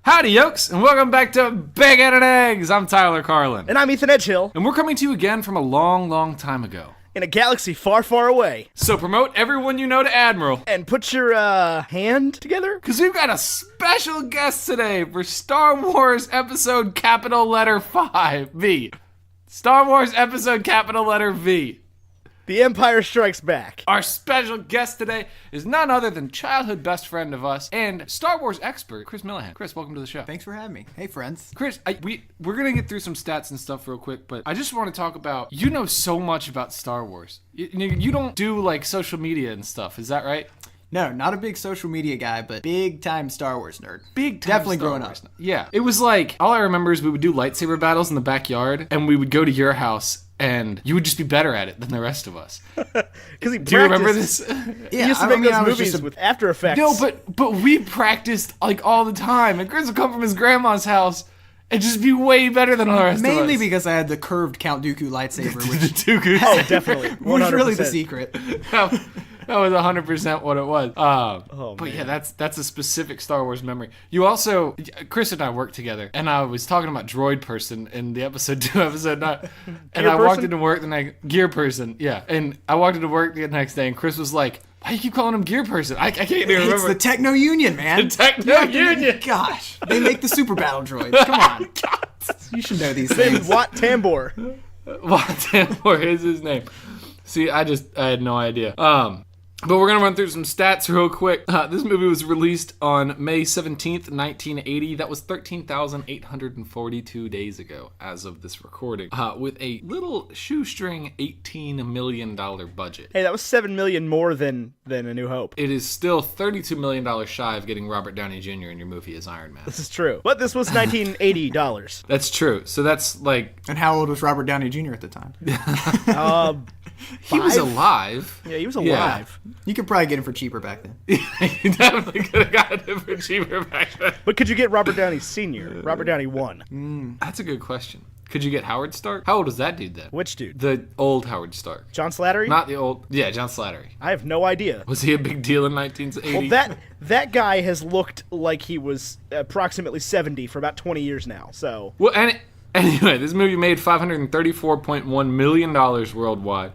Howdy, yokes, and welcome back to Bacon and Eggs. I'm Tyler Carlin. And I'm Ethan Edgehill. And we're coming to you again from a long, long time ago. In a galaxy far, far away. So promote everyone you know to Admiral. And put your, hand together? Because we've got a special guest today for Star Wars Episode Capital Letter V. Star Wars Episode Capital Letter V. The Empire Strikes Back. Our special guest today is none other than childhood best friend of us and Star Wars expert, Chris Millehan. Chris, welcome to the show. Thanks for having me. Hey, friends. Chris, we're going to get through some stats and stuff real quick, but I just want to talk about, you know so much about Star Wars. You don't do, like, social media and stuff, is that right? No, not a big social media guy, but big-time Star Wars nerd. Big-time Definitely Star growing Wars up. Yeah. It was like, all I remember is we would do lightsaber battles in the backyard, and we would go to your house, and you would just be better at it than the rest of us. Because Do you remember this? He used to make those movies with After Effects. No, but we practiced, like, all the time, and Chris would come from his grandma's house and just be way better than all the rest of us. Mainly because I had the curved Count Dooku lightsaber, which Oh, definitely. 100%. was really the secret. That was 100% what it was. But man. yeah, that's a specific Star Wars memory. You also, Chris and I worked together, and I was talking about Droid Person in the episode 2, episode 9. And I walked into work the next, Gear Person, yeah. And I walked into work the next day, and Chris was like, why do you keep calling him Gear Person? I can't even remember. It's the Techno Union, man. The Techno Union. Gosh. They make the super battle droids. Come on. You should know these His name's things. Watt Tambor. Watt Tambor is his name. See, I had no idea. But we're going to run through some stats real quick. This movie was released on May 17th, 1980. That was 13,842 days ago as of this recording. With a little shoestring $18 million budget. Hey, that was $7 million more than A New Hope. It is still $32 million shy of getting Robert Downey Jr. in your movie as Iron Man. This is true. But this was $1980. That's true. So that's like... And how old was Robert Downey Jr. at the time? He was alive. Yeah, he was alive. You could probably get him for cheaper back then. You definitely could have gotten him for cheaper back then. But could you get Robert Downey Sr.? Robert Downey 1. That's a good question. Could you get Howard Stark? How old was that dude then? Which dude? The old Howard Stark. John Slattery? Not the old... Yeah, John Slattery. I have no idea. Was he a big deal in 1980? Well, that guy has looked like he was approximately 70 for about 20 years now, so... Well, anyway, this movie made $534.1 million worldwide,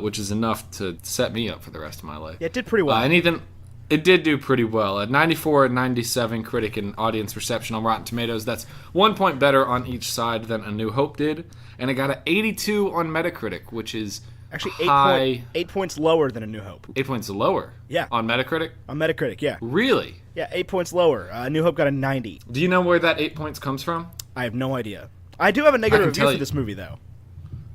which is enough to set me up for the rest of my life. Yeah, it did pretty well. And Ethan, it did do pretty well. At 94 and 97 critic and audience reception on Rotten Tomatoes, that's 1 point better on each side than A New Hope did. And it got an 82 on Metacritic, which is Actually, high. 8 points lower than A New Hope. 8 points lower? Yeah. On Metacritic? On Metacritic, yeah. Really? Yeah, 8 points lower. A New Hope got a 90. Do you know where that 8 points comes from? I have no idea. I do have a negative review for you. this movie, though.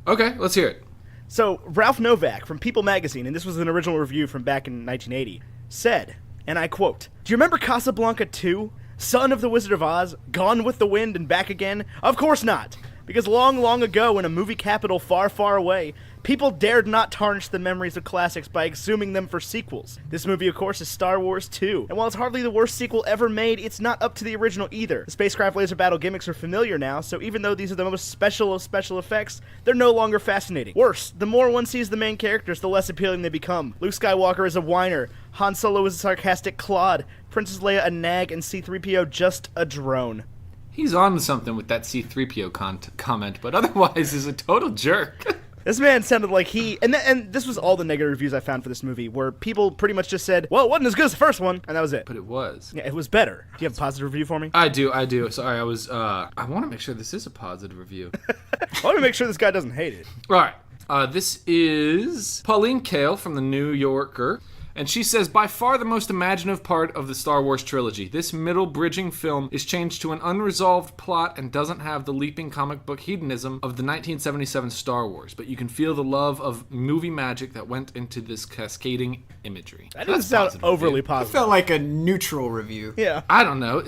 Okay, let's hear it. So, Ralph Novak from People magazine, and this was an original review from back in 1980, said, and I quote, "Do you remember Casablanca 2? Son of the Wizard of Oz? Gone with the Wind and Back Again? Of course not! Because long, long ago in a movie capital far, far away, people dared not tarnish the memories of classics by exhuming them for sequels. This movie, of course, is Star Wars 2. And while it's hardly the worst sequel ever made, it's not up to the original either. The spacecraft laser battle gimmicks are familiar now, so even though these are the most special of special effects, they're no longer fascinating. Worse, the more one sees the main characters, the less appealing they become. Luke Skywalker is a whiner, Han Solo is a sarcastic clod, Princess Leia a nag, and C-3PO just a drone." He's on to something with that C-3PO comment, but otherwise is a total jerk. This man sounded like he... And this was all the negative reviews I found for this movie, where people pretty much just said, well, it wasn't as good as the first one, and that was it. But it was. Yeah, it was better. Do you have a positive review for me? I do. Sorry, I want to make sure this is a positive review. I want to make sure this guy doesn't hate it. All right. This is Pauline Kael from The New Yorker. And she says, by far the most imaginative part of the Star Wars trilogy. This middle bridging film is changed to an unresolved plot and doesn't have the leaping comic book hedonism of the 1977 Star Wars. But you can feel the love of movie magic that went into this cascading imagery. That doesn't sound overly It positive. felt like a neutral review. Yeah. I don't know.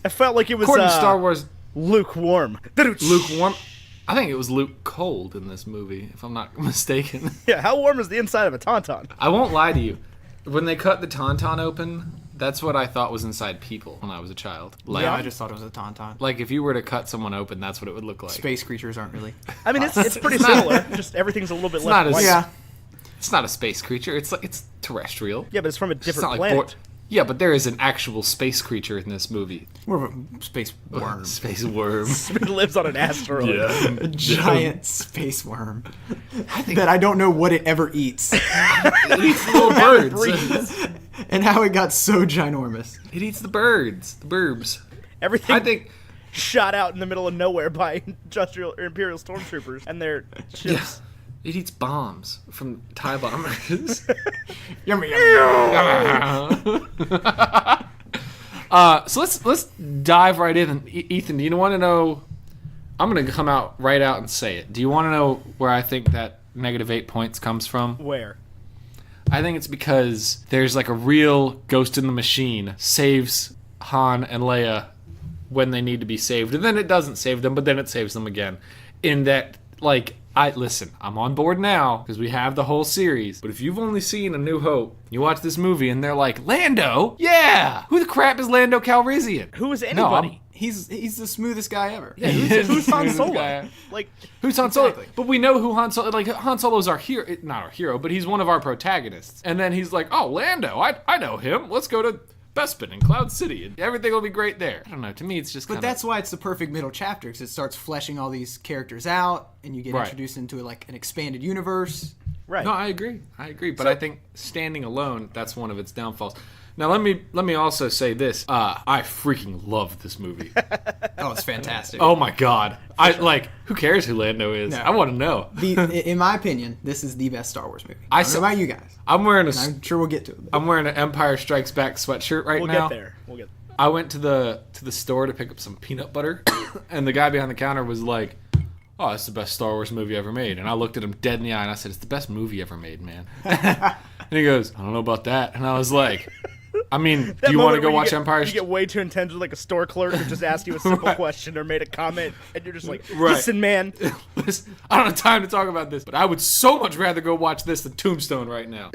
I felt like it was according to Star Wars, lukewarm. lukewarm. I think it was Luke cold in this movie, if I'm not mistaken. Yeah, how warm is the inside of a Tauntaun? I won't lie to you. When they cut the Tauntaun open, that's what I thought was inside people when I was a child. Like, Yeah, I just thought it was a tauntaun. like if you were to cut someone open, that's what it would look like. Space creatures aren't really. I mean, it's pretty similar. Just everything's a little bit not less as- white. Yeah. It's not a space creature. It's terrestrial. Yeah, but it's from a It's different not like planet. Yeah, but there is an actual space creature in this movie. More of a space worm. Space worm. It lives on an asteroid. Yeah. A giant space worm. That I don't know what it ever eats. It eats the little birds. And how it got so ginormous. It eats the birds. The burbs. Everything I think... shot out in the middle of nowhere by Imperial stormtroopers and their ships. It eats bombs from TIE bombers. Yummy, yummy. So let's dive right in. Ethan, do you want to know? I'm going to come out right out and say it. Do you want to know where I think that -8 points comes from? Where? I think it's because there's like a real ghost in the machine saves Han and Leia when they need to be saved, and then it doesn't save them, but then it saves them again. In that, like, I'm on board now because we have the whole series. But if you've only seen A New Hope, you watch this movie and they're like, Lando? Yeah! Who the crap is Lando Calrissian? Who is anybody? He's the smoothest guy ever. Yeah, Who's Han Solo? Guy. Like, Who's Han Solo? Exactly. But we know who Han Solo. Like, Han Solo's our hero, not our hero, but he's one of our protagonists. And then he's like, oh, Lando, I know him. Let's go to Bespin in Cloud City, and everything will be great there. I don't know. To me, it's just. But that's why it's the perfect middle chapter, because it starts fleshing all these characters out, and you get Right. introduced into like an expanded universe. right. No, I agree. But I think standing alone, that's one of its downfalls. Now, let me also say this. I freaking love this movie. Oh, it's fantastic. Oh my god. Who cares who Lando is? No. I want to know. In my opinion, this is the best Star Wars movie. I don't know about you guys. I'm wearing I'm sure we'll get to it. I'm wearing an Empire Strikes Back sweatshirt right We'll now. get there. I went to the store to pick up some peanut butter, and the guy behind the counter was like, "Oh, it's the best Star Wars movie ever made." And I looked at him dead in the eye and I said, "It's the best movie ever made, man." And he goes, "I don't know about that." And I was like, I mean, do you want to go watch Empire? You get way too intense with like a store clerk who just asked you a simple question or made a comment, and you're just like, Right. "Listen, man, Listen, I don't have time to talk about this, but I would so much rather go watch this than Tombstone right now.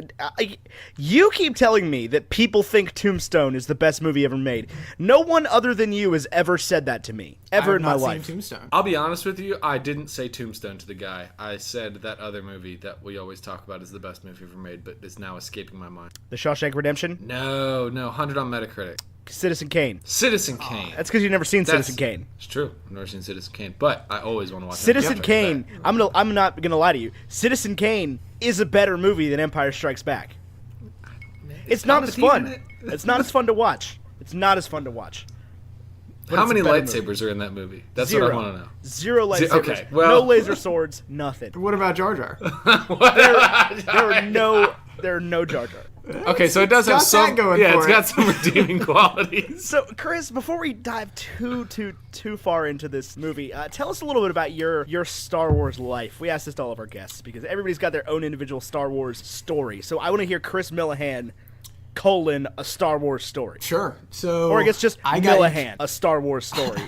you keep telling me that people think Tombstone is the best movie ever made. No one other than you has ever said that to me, ever I've in my not seen life." Tombstone. I'll be honest with you, I didn't say Tombstone to the guy. I said that other movie that we always talk about is the best movie ever made, but is now escaping my mind. The Shawshank Redemption, No, 100 on Metacritic. Citizen Kane. Citizen Kane. That's because you've never seen That's- Citizen Kane. It's true. I've never seen Citizen Kane, but I always want to watch Citizen Empire Kane. Strikes I'm not gonna lie to you. Citizen Kane is a better movie than Empire Strikes Back. It's not as fun. It's not as fun to watch. It's not as fun to watch. But How it's a many better lightsabers are in that movie? That's Zero. what I want to know. Zero lightsabers. Okay, well- No laser swords. Nothing. What about Jar Jar? There are no Jar Jar. Okay, so it does have got some. that going Yeah, for it's it. got some redeeming qualities. So, Chris, before we dive too far into this movie, tell us a little bit about your Star Wars life. We ask this to all of our guests because everybody's got their own individual Star Wars story. So I want to hear Chris Millehan, a Star Wars story. Sure. So, Or I guess just I got Millehan, a Star Wars story.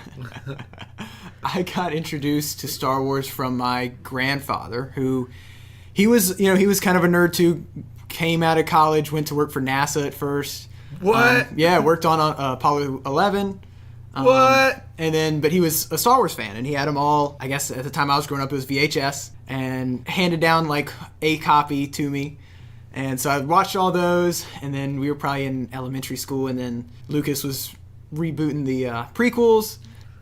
I got introduced to Star Wars from my grandfather, who he was kind of a nerd too. Came out of college, went to work for NASA at first. What? Yeah, worked on Apollo 11. What? But he was a Star Wars fan, and he had them all. I guess at the time I was growing up, it was VHS, and handed down like a copy to me. And so I watched all those, and then we were probably in elementary school, and then Lucas was rebooting the prequels,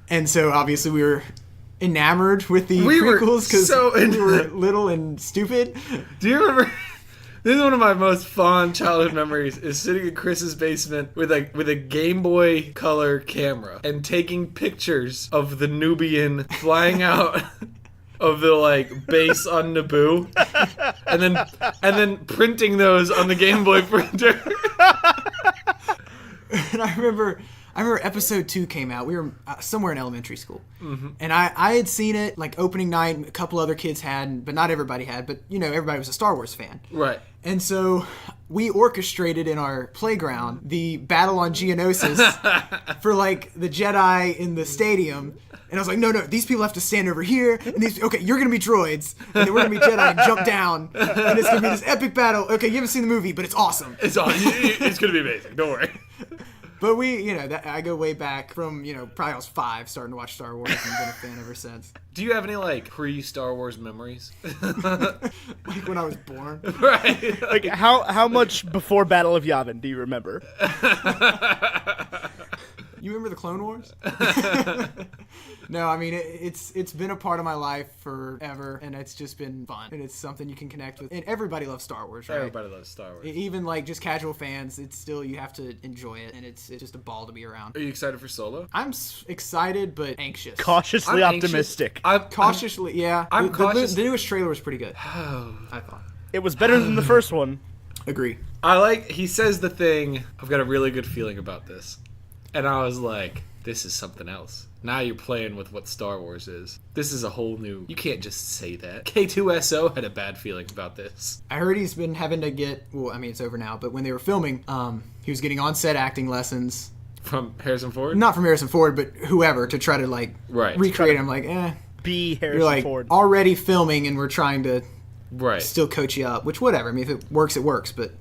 and so obviously we were enamored with the prequels because we were little and stupid. Do you remember? This is one of my most fond childhood memories. Is sitting in Chris's basement with a Game Boy Color camera and taking pictures of the Nubian flying out of the base on Naboo, and then printing those on the Game Boy printer. And I remember episode 2 came out. We were somewhere in elementary school. Mm-hmm. And I had seen it like opening night. A couple other kids had, but not everybody had. But, everybody was a Star Wars fan. Right. And so we orchestrated in our playground the battle on Geonosis for the Jedi in the stadium. And I was like, no, these people have to stand over here. And okay, you're going to be droids. And then we're going to be Jedi and jump down. And it's going to be this epic battle. Okay, you haven't seen the movie, but it's awesome. It's awesome. It's going to be amazing. Don't worry. But I go way back from, probably I was 5 starting to watch Star Wars and been a fan ever since. Do you have any, like, pre-Star Wars memories? Like when I was born. Right. Like, how much before Battle of Yavin do you remember? You remember the Clone Wars? No, I mean, it's been a part of my life forever, and it's just been fun. And it's something you can connect with. And everybody loves Star Wars, right? Everybody loves Star Wars. Even, like, just casual fans, it's still, you have to enjoy it, and it's just a ball to be around. Are you excited for Solo? I'm excited, but anxious. Cautiously I'm anxious. optimistic. Cautiously, yeah. I'm cautious. The newest trailer was pretty good, I thought. It was better than the first one. Agree. He says the thing, I've got a really good feeling about this. And I was like, this is something else. Now you're playing with what Star Wars is. This is a whole new... You can't just say that. K2SO had a bad feeling about this. I heard he's been having to get... Well, I mean, it's over now, but when they were filming, he was getting on-set acting lessons. From Harrison Ford? Not from Harrison Ford, but whoever, to try to, like, recreate him. Like, Be Harrison you're, like, Ford. already filming, and we're trying to Right. still coach you up. Which, whatever. I mean, if it works, it works, but...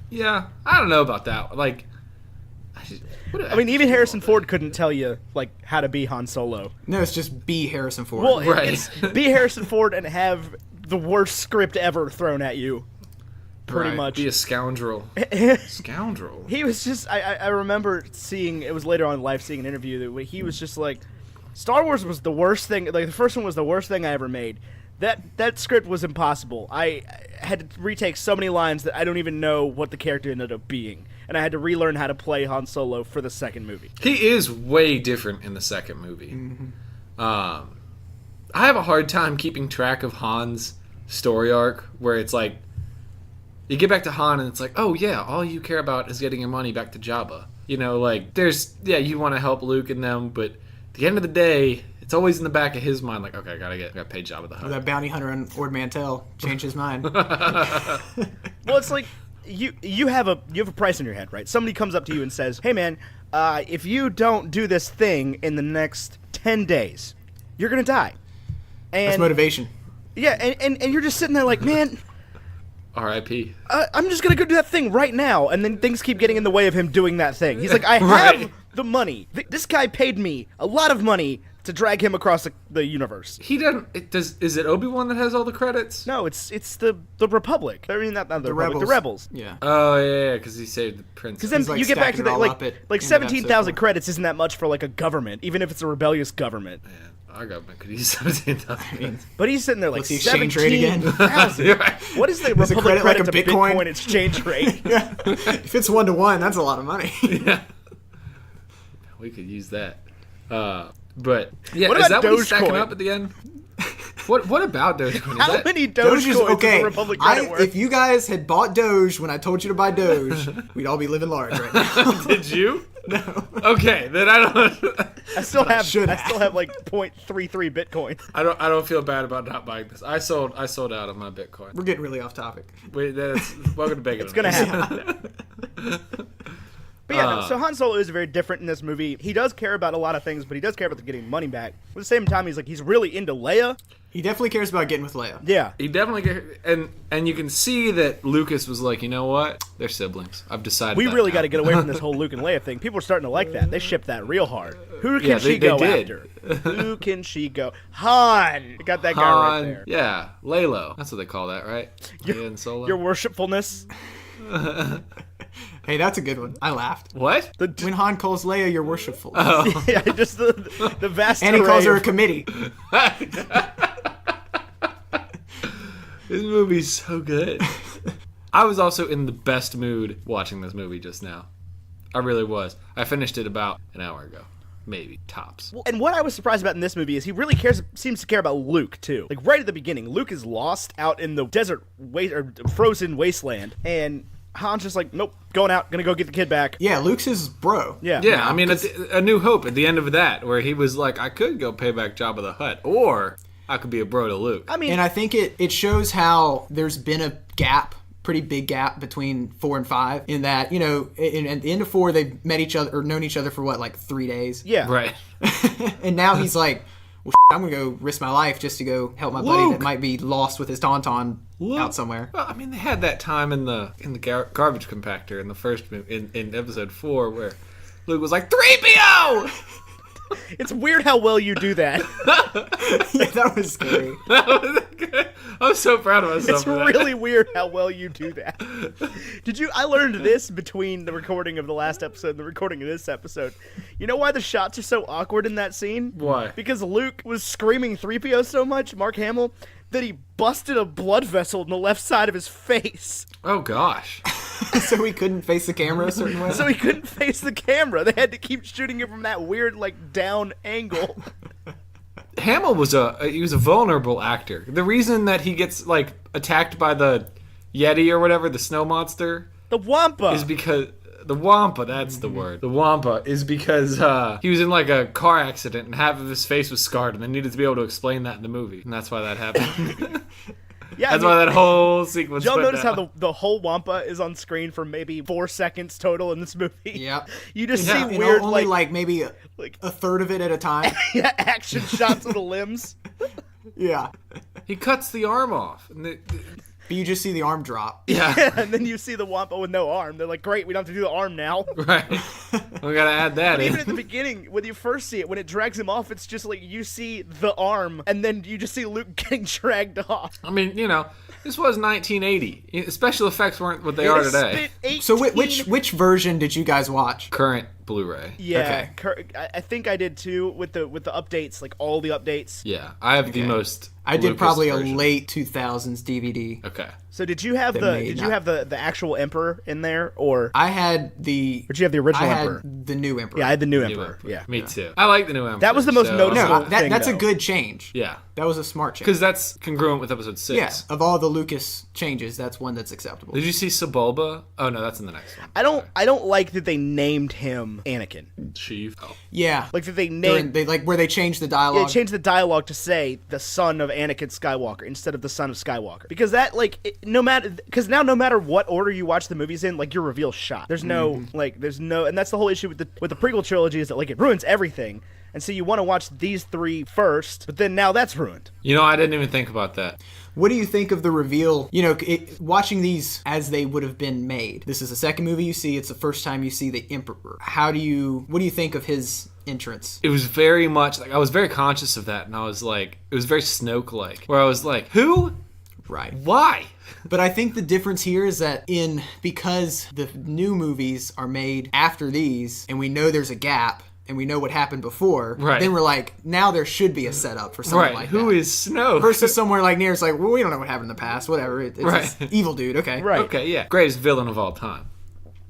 Yeah, I don't know about that. Like... I mean, even Harrison Ford couldn't tell you, like, how to be Han Solo. No, it's just be Harrison Ford. Well, Right. it's be Harrison Ford and have the worst script ever thrown at you. Pretty Right. much. Be a scoundrel. Scoundrel. He was just... I remember seeing... It was later on in life seeing an interview that he was just like... Star Wars was the worst thing... Like, the first one was the worst thing I ever made. That script was impossible. I had to retake so many lines that I don't even know what the character ended up being. And I had to relearn how to play Han Solo for the second movie. He is way different in the second movie. Mm-hmm. I have a hard time keeping track of Han's story arc, where it's like, you get back to Han and it's like, oh yeah, all you care about is getting your money back to Jabba. You know, like, you want to help Luke and them, but at the end of the day, it's always in the back of his mind, like, okay, I gotta pay Jabba the Hutt. That bounty hunter on Ord Mantell changed his mind. Well, it's like you have a price in your head, right? Somebody comes up to you and says, "Hey, man, if you don't do this thing in the next 10 days, you're gonna die." And That's motivation. yeah, and you're just sitting there like, man, R.I.P. I'm just gonna go do that thing right now, and then things keep getting in the way of him doing that thing. He's like, I have Right. the money. This guy paid me a lot of money to drag him across the universe. He doesn't. Is it Obi-Wan that has all the credits? No, it's the Republic. I mean, not the Republic, the Rebels. Yeah. Oh yeah, because he saved the princess. Because then He's, like, you get back to stacking the it all up at like end of 17,000 episode 4. credits isn't that much for like a government, even if it's a rebellious government. Man, our government could use 17,000. But he's sitting there like What's the exchange rate again? 17,000. What is the Is it Republic credit like credit a to Bitcoin? Bitcoin exchange rate? Yeah. If it's 1-to-1, that's a lot of money. Yeah. We could use that. But yeah, What is about that what he's stacking Dogecoin? up at the end? What about Dogecoin? Is How that, many Doge is Dogecoins is okay. the Republic credit worth? If you guys had bought Doge when I told you to buy Doge, we'd all be living large right now. Did you? No. Okay, then I don't. I still have should like 0.33 Bitcoin. I don't feel bad about not buying this. I sold out of my Bitcoin. We're getting really off topic. Wait, that's welcome to Bacon. It's gonna happen. But yeah, no, so Han Solo is very different in this movie. He does care about a lot of things, but he does care about getting money back. At the same time, he's really into Leia. He definitely cares about getting with Leia. Yeah. He definitely and you can see that Lucas was like, you know what? They're siblings. I've decided. We that really now. got to get away from this whole Luke and Leia thing. People are starting to like that. They ship that real hard. Who can Yeah, she they go did. after? Who can she go? Han! Got that guy right Han, there. yeah, Lalo. That's what they call that, right? Leia and Solo. Your worshipfulness. Hey, that's a good one. I laughed. What? When Han calls Leia, you're worshipful. Yeah, just the vast And he array calls her a of- committee. This movie's so good. I was also in the best mood watching this movie just now. I really was. I finished it about an hour ago. Maybe. Tops. And what I was surprised about in this movie is he really seems to care about Luke, too. Like, right at the beginning, Luke is lost out in the desert, frozen wasteland, and Han's just like, nope, going out, gonna go get the kid back. Yeah, Luke's his bro. Yeah. Yeah, I mean, A New Hope at the end of that, where he was like, I could go pay back Jabba the Hutt, or I could be a bro to Luke. I mean, And I think it shows how there's been a gap, pretty big gap between 4 and 5, in that, at the end of 4, they've met each other, or known each other for, 3 days? yeah. Right. And now he's like, well, I'm gonna go risk my life just to go help my buddy that might be lost with his tauntaun out somewhere. Well, I mean, they had that time in the garbage compactor in the first movie, in episode 4 where Luke was like, 3PO! It's weird how well you do that. Yeah, that was scary. That was good. I'm so proud of myself. It's really weird how well you do that. I learned this between the recording of the last episode and the recording of this episode. You know why the shots are so awkward in that scene? Why? Because Luke was screaming 3PO so much, Mark Hamill, that he busted a blood vessel in the left side of his face. Oh, gosh. So he couldn't face the camera a certain way? So he couldn't face the camera. They had to keep shooting him from that weird, down angle. Hamill was a vulnerable actor. The reason that he gets, attacked by the Yeti or whatever, the snow monster... The Wampa! ...is because... The Wampa, that's the word. The Wampa is because he was in a car accident and half of his face was scarred and they needed to be able to explain that in the movie. And that's why that happened. Yeah, that's why that whole sequence. Did y'all notice how the whole Wampa is on screen for maybe 4 seconds total in this movie? Yep. You just see And weird, only maybe a third of it at a time. yeah, action shots of the limbs. Yeah. He cuts the arm off. And But you just see the arm drop. yeah. And then you see the Wampa with no arm. They're like, great, we don't have to do the arm now. Right. We gotta add that But in. even at the beginning, when you first see it, when it drags him off, it's just you see the arm, and then you just see Luke getting dragged off. I mean, this was 1980. Special effects weren't what they are today. So which version did you guys watch? Current Blu-ray. Yeah, I think I did too with the updates, all the updates. Yeah, I have the most. I did Lucas probably version. a late 2000s DVD. Okay. So did you have the actual Emperor in there, or I had the. did you have the original I had Emperor? the new Emperor. Yeah, I had the new New Emperor. Emperor. Yeah. Me too. I like the new Emperor. That was the most noticeable No, thing, that's a though. good change. Yeah. That was a smart change. Because that's congruent with episode 6. Yeah, of all the Lucas changes, that's one that's acceptable. Did you see Sebulba? Oh no, that's in the next one. I don't like that they named him Anakin. Sheev. Oh. Yeah, that they During, named. where they changed the dialogue. Yeah, changed the dialogue to say the son of Anakin Skywalker instead of the son of Skywalker. Because that, no matter what order you watch the movies in, your reveal's shot. There's no, and that's the whole issue with the prequel trilogy is that, it ruins everything. And so you want to watch these 3 first, but then now that's ruined. I didn't even think about that. What do you think of the reveal? Watching these as they would have been made. This is the second movie you see. It's the first time you see the Emperor. What do you think of his entrance? It was very much I was very conscious of that, and I was it was very Snoke-like, where I was like, who? Right. Why? But I think the difference here is that because the new movies are made after these, and we know there's a gap, and we know what happened before, right. Then we're now there should be a setup for something like that. Who is Snoke? Versus somewhere near it's well, we don't know what happened in the past, whatever. It's right. this evil dude, okay. Right. Okay, yeah. Greatest villain of all time.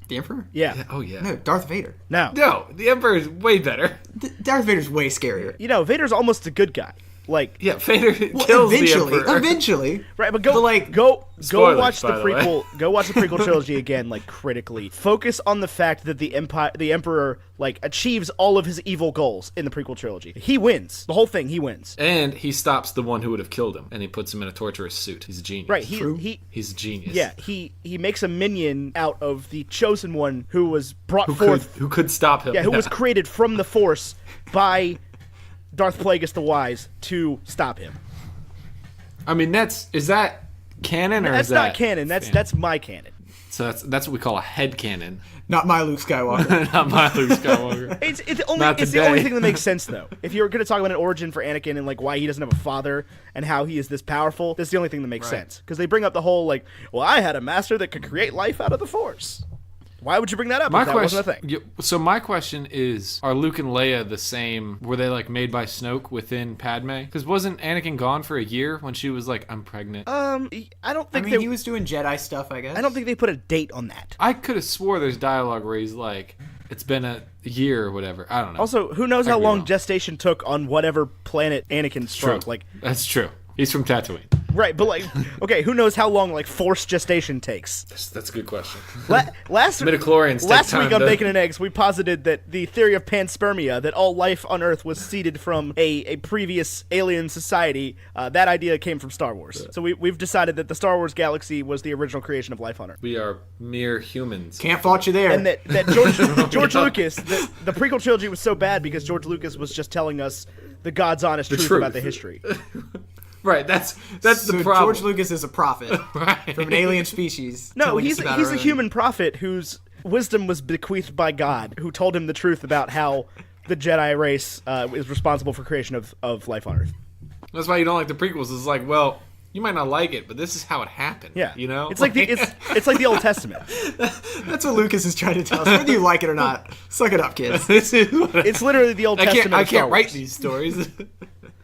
The Emperor? Yeah. Oh, yeah. No, Darth Vader. No, the Emperor is way better. Darth Vader's way scarier. Vader's almost a good guy. Yeah, Vader kills the Emperor. Eventually. Right, but Spoilers, go watch the by the way. prequel. Go watch the prequel trilogy again, critically. Focus on the fact that the Emperor achieves all of his evil goals in the prequel trilogy. He wins the whole thing. He wins, And he stops the one who would have killed him, and he puts him in a torturous suit. He's a genius. right? He's a genius. Yeah, he makes a minion out of the chosen one who was brought Who forth. could stop him? Yeah, who was created from the Force by Darth Plagueis the Wise to stop him. I mean, is that canon or That's is that not canon. That's my canon. So that's what we call a head canon. Not my Luke Skywalker. Not my Luke Skywalker. It's the today. only thing that makes sense, though. If you're going to talk about an origin for Anakin and why he doesn't have a father and how he is this powerful, that's the only thing that makes sense. Because they bring up the whole well, I had a master that could create life out of the Force. Why would you bring that up if that wasn't a thing? So my question is, are Luke and Leia the same? Were they made by Snoke within Padme? Because wasn't Anakin gone for a year when she was I'm pregnant? I don't think he was doing Jedi stuff, I guess. I don't think they put a date on that. I could have swore there's dialogue where he's it's been a year or whatever. I don't know. Also, who knows how long gestation took on whatever planet Anakin struck? True. That's true. He's from Tatooine. Right, but like, okay, who knows how long like forced gestation takes? That's a good question. Last Midichlorians take last time week on to- Bacon and Eggs, we posited that the theory of panspermia, that all life on Earth was seeded from a previous alien society, that idea came from Star Wars. So we've decided that the Star Wars galaxy was the original creation of life on Earth. We are mere humans. Can't fault you there. And that George Lucas, the prequel trilogy was so bad because George Lucas was just telling us the God's honest truth about the history. Right, that's so the problem. George Lucas is a prophet Right. from an alien species. No, telling he's us about a our own- human prophet whose wisdom was bequeathed by God, who told him the truth about how the Jedi race is responsible for creation of life on Earth. That's why you don't like the prequels. It's like, well, you might not like it, but this is how it happened. Yeah, you know, it's like it's like the Old Testament. That's what Lucas is trying to tell us. Whether you like it or not, suck it up, kids. this is what It's literally the Old Testament. I of Star can't write Wars. these stories.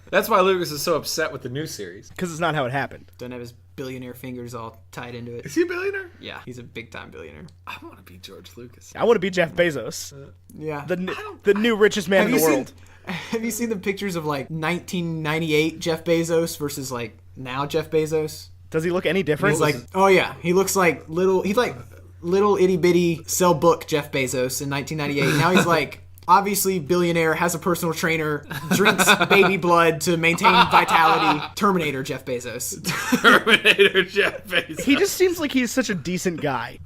That's why Lucas is so upset with the new series. Because it's not how it happened. Don't have his billionaire fingers all tied into it. Is he a billionaire? Yeah, he's a big time billionaire. I want to be George Lucas. I want to be Jeff Bezos, Yeah. the new richest man in the world. Have you seen the pictures of like 1998 Jeff Bezos versus like now Jeff Bezos? Does he look any different? He's like, oh yeah, he looks like little itty bitty sell book Jeff Bezos in 1998. Now he's like obviously billionaire, has a personal trainer, drinks baby blood to maintain vitality. Terminator Jeff Bezos. Terminator Jeff Bezos. he just seems like he's such a decent guy.